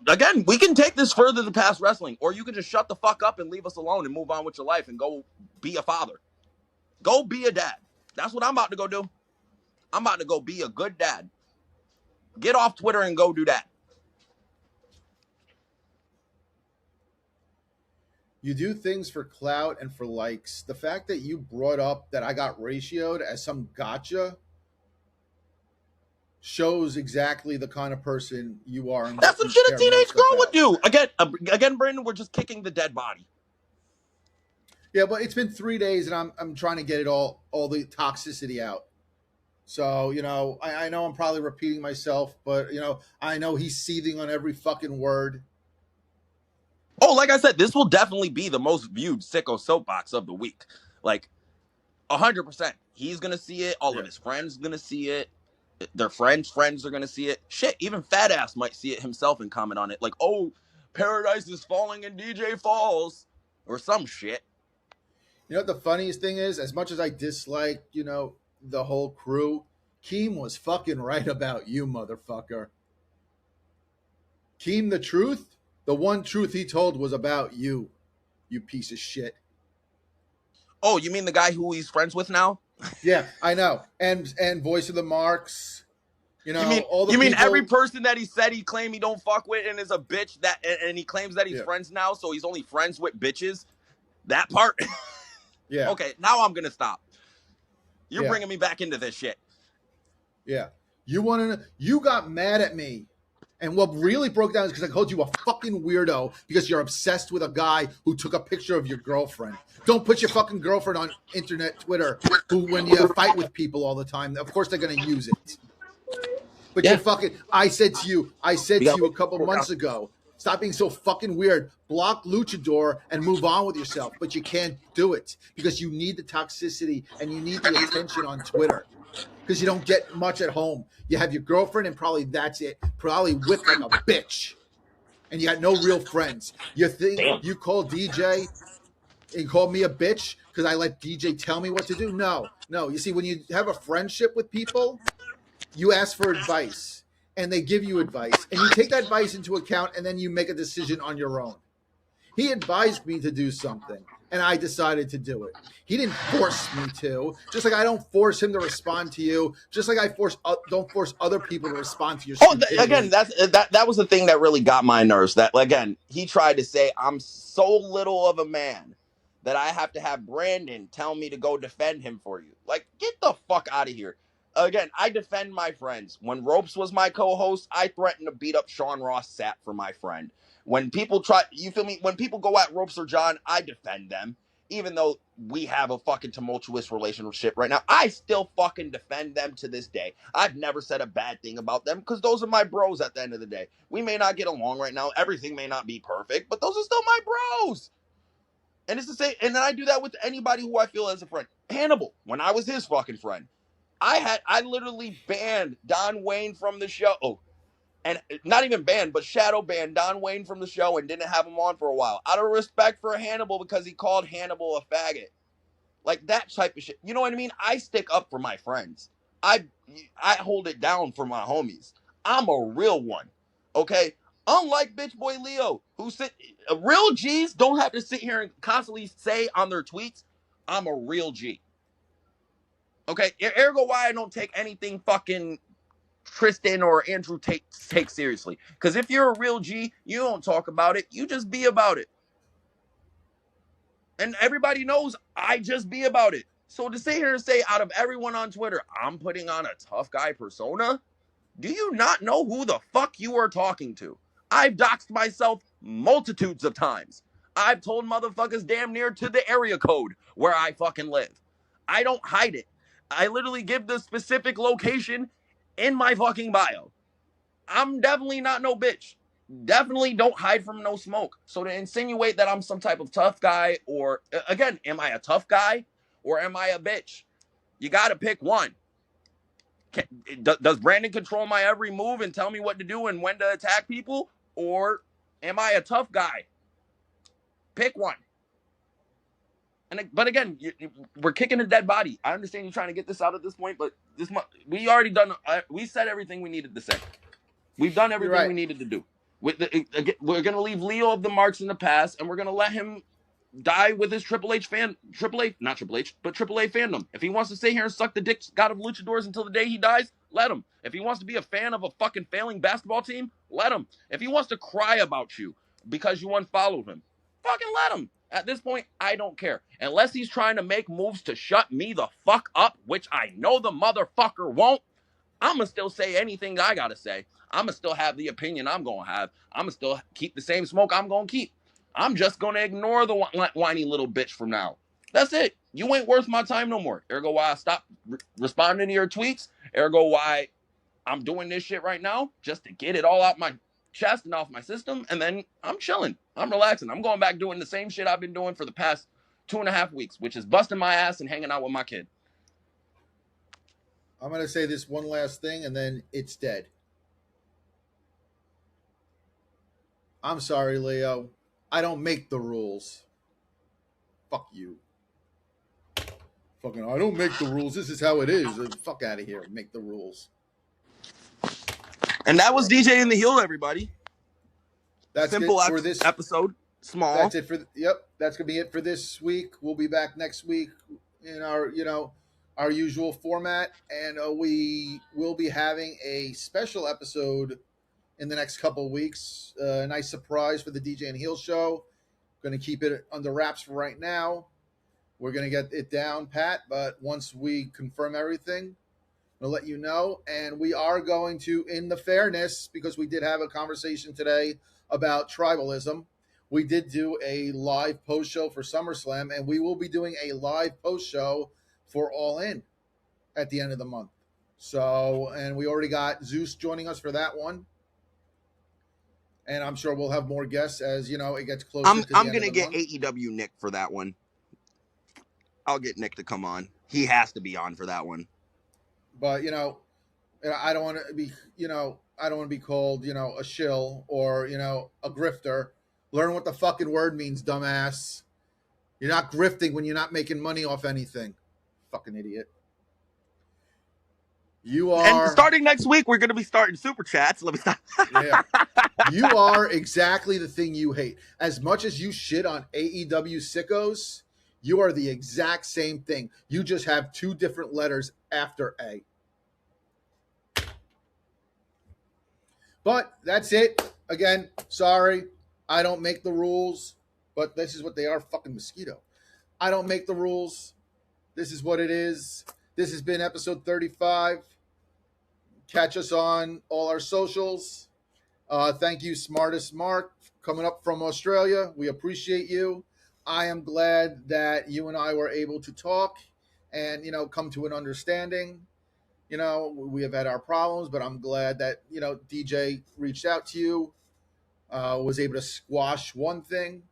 again, we can take this further than past wrestling, or you can just shut the fuck up and leave us alone and move on with your life and go be a father. Go be a dad. That's what I'm about to go do. I'm about to go be a good dad. Get off Twitter and go do that. You do things for clout and for likes. The fact that you brought up that I got ratioed as some gotcha shows exactly the kind of person you are. And That's some shit a teenage girl would do. Again, Brandon, we're just kicking the dead body. Yeah, but it's been 3 days, and I'm trying to get it all the toxicity out. So I know I'm probably repeating myself, but I know he's seething on every fucking word. Oh, like I said, this will definitely be the most viewed Sicko Soapbox of the week. Like 100%. He's gonna see it. All of his friends gonna see it. Their friends are gonna see it. Shit, even Fat Ass might see it himself and comment on it. Like, oh, Paradise is falling and DJ falls, or some shit. You know what the funniest thing is? As much as I dislike, the whole crew, Keem was fucking right about you, motherfucker. Keem, the truth, the one truth he told was about you, you piece of shit. Oh, you mean the guy who he's friends with now? Yeah, I know. And Voice of the Marks. You mean every person that he said he claimed he don't fuck with and is a bitch and he claims that he's friends now, so he's only friends with bitches? That part? Yeah. Okay, now I'm gonna stop. You're bringing me back into this shit. Yeah. You got mad at me. And what really broke down is because I called you a fucking weirdo because you're obsessed with a guy who took a picture of your girlfriend. Don't put your fucking girlfriend on internet Twitter who, when you fight with people all the time, of course they're going to use it. But you're fucking, I said to you a couple months ago, stop being so fucking weird. Block Luchador and move on with yourself. But you can't do it because you need the toxicity and you need the attention on Twitter. Because you don't get much at home. You have your girlfriend and probably that's it. Probably whipped like a bitch. And you got no real friends. You call DJ and call me a bitch because I let DJ tell me what to do? No. You see, when you have a friendship with people, you ask for advice and they give you advice. And you take that advice into account and then you make a decision on your own. He advised me to do something. And I decided to do it. He didn't force me to. Just like I don't force him to respond to you. Just like I don't force other people to respond to your stupidity. Again, that was the thing that really got my nerves. That again, he tried to say I'm so little of a man that I have to have Brandon tell me to go defend him for you. Like, get the fuck out of here. Again, I defend my friends. When Ropes was my co-host, I threatened to beat up Sean Ross Sapp for my friend. When people when people go at Ropes or John, I defend them. Even though we have a fucking tumultuous relationship right now, I still fucking defend them to this day. I've never said a bad thing about them because those are my bros at the end of the day. We may not get along right now. Everything may not be perfect, but those are still my bros. And it's the same. And then I do that with anybody who I feel as a friend. Hannibal, when I was his fucking friend, I literally banned Don Wayne from the show. Oh, and not even banned, but shadow banned Don Wayne from the show and didn't have him on for a while. Out of respect for Hannibal because he called Hannibal a faggot. Like that type of shit. You know what I mean? I stick up for my friends. I hold it down for my homies. I'm a real one. Okay? Unlike bitch boy Leo, real G's don't have to sit here and constantly say on their tweets, I'm a real G. Okay? Ergo why I don't take anything fucking Tristan or Andrew take seriously. Because if you're a real G, you don't talk about it. You just be about it. And everybody knows I just be about it. So to sit here and say out of everyone on Twitter, I'm putting on a tough guy persona, do you not know who the fuck you are talking to? I've doxed myself multitudes of times. I've told motherfuckers damn near to the area code where I fucking live. I don't hide it. I literally give the specific location in my fucking bio. I'm definitely not no bitch. definitely don't hide from no smoke. So to insinuate that I'm some type of tough guy, or again, am I a tough guy or am I a bitch? You got to pick one. Does Brandon control my every move and tell me what to do and when to attack people, or am I a tough guy? Pick one. But again, we're kicking a dead body. I understand you're trying to get this out at this point, but we already done. We said everything we needed to say. We've done everything we needed to do. We're gonna leave Leo of the marks in the past, and we're gonna let him die with his Triple H not Triple H, but Triple A fandom. If he wants to sit here and suck the dick god of luchadors until the day he dies, let him. If he wants to be a fan of a fucking failing basketball team, let him. If he wants to cry about you because you unfollowed him, fucking let him. At this point, I don't care. Unless he's trying to make moves to shut me the fuck up, which I know the motherfucker won't, I'm going to still say anything I got to say. I'm going to still have the opinion I'm going to have. I'm going to still keep the same smoke I'm going to keep. I'm just going to ignore the whiny little bitch from now. That's it. You ain't worth my time no more. Ergo why I stopped responding to your tweets. Ergo why I'm doing this shit right now, just to get it all out my chest and off my system. And then I'm chilling. I'm relaxing. I'm going back doing the same shit I've been doing for the past 2.5 weeks, which is busting my ass and hanging out with my kid. I'm going to say this one last thing, and then it's dead. I'm sorry, Leo. I don't make the rules. Fuck you. Fucking, I don't make the rules. This is how it is. Fuck out of here. Make the rules. And that was DJ in the Heel, everybody. That's simple for this episode. Small. That's it for that's gonna be it for this week. We'll be back next week in our our usual format, and we will be having a special episode in the next couple of weeks. A nice surprise for the DJ and Heel show. Going to keep it under wraps for right now. We're going to get it down pat, but once we confirm everything, we'll let you know. And we are going to, in the fairness, because we did have a conversation today about tribalism, we did do a live post show for SummerSlam, and we will be doing a live post show for All In at the end of the month. So, and we already got Zeus joining us for that one. And I'm sure we'll have more guests as, it gets closer to the end of the month. I'm going to get AEW Nick for that one. I'll get Nick to come on. He has to be on for that one. But, I don't want to be, I don't want to be called, a shill or, a grifter. Learn what the fucking word means, dumbass. You're not grifting when you're not making money off anything. Fucking idiot. You are. And starting next week, we're going to be starting Super Chats. Let me stop. Yeah. You are exactly the thing you hate. As much as you shit on AEW sickos, you are the exact same thing. You just have two different letters after A. But that's it. Again, sorry. I don't make the rules, but this is what they are. Fucking mosquito. I don't make the rules. This is what it is. This has been episode 35. Catch us on all our socials. Thank you, Smartest Mark, coming up from Australia. We appreciate you. I am glad that you and I were able to talk and, come to an understanding. We have had our problems, but I'm glad that, DJ reached out to you, was able to squash one thing.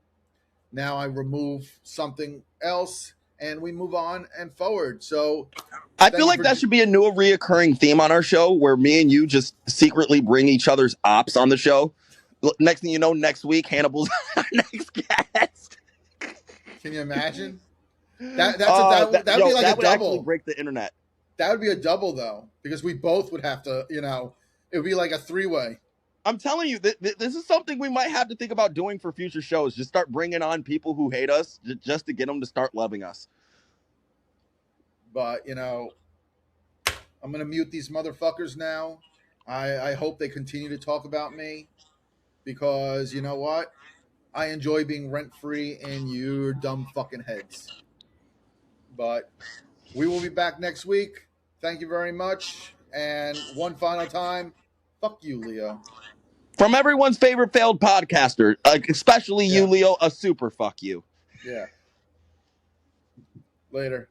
Now I remove something else, and we move on and forward. So I feel like that should be a new reoccurring theme on our show, where me and you just secretly bring each other's ops on the show. Next thing you know, next week, Hannibal's our next guest. Can you imagine? That would be like a double. Would actually break the internet. That would be a double, though, because we both would have to, it would be like a three-way. I'm telling you, this is something we might have to think about doing for future shows. Just start bringing on people who hate us just to get them to start loving us. But, I'm going to mute these motherfuckers now. I hope they continue to talk about me because, you know what? I enjoy being rent-free in your dumb fucking heads. But we will be back next week. Thank you very much. And one final time, fuck you, Leo. From everyone's favorite failed podcaster, especially you, Leo, a super fuck you. Yeah. Later.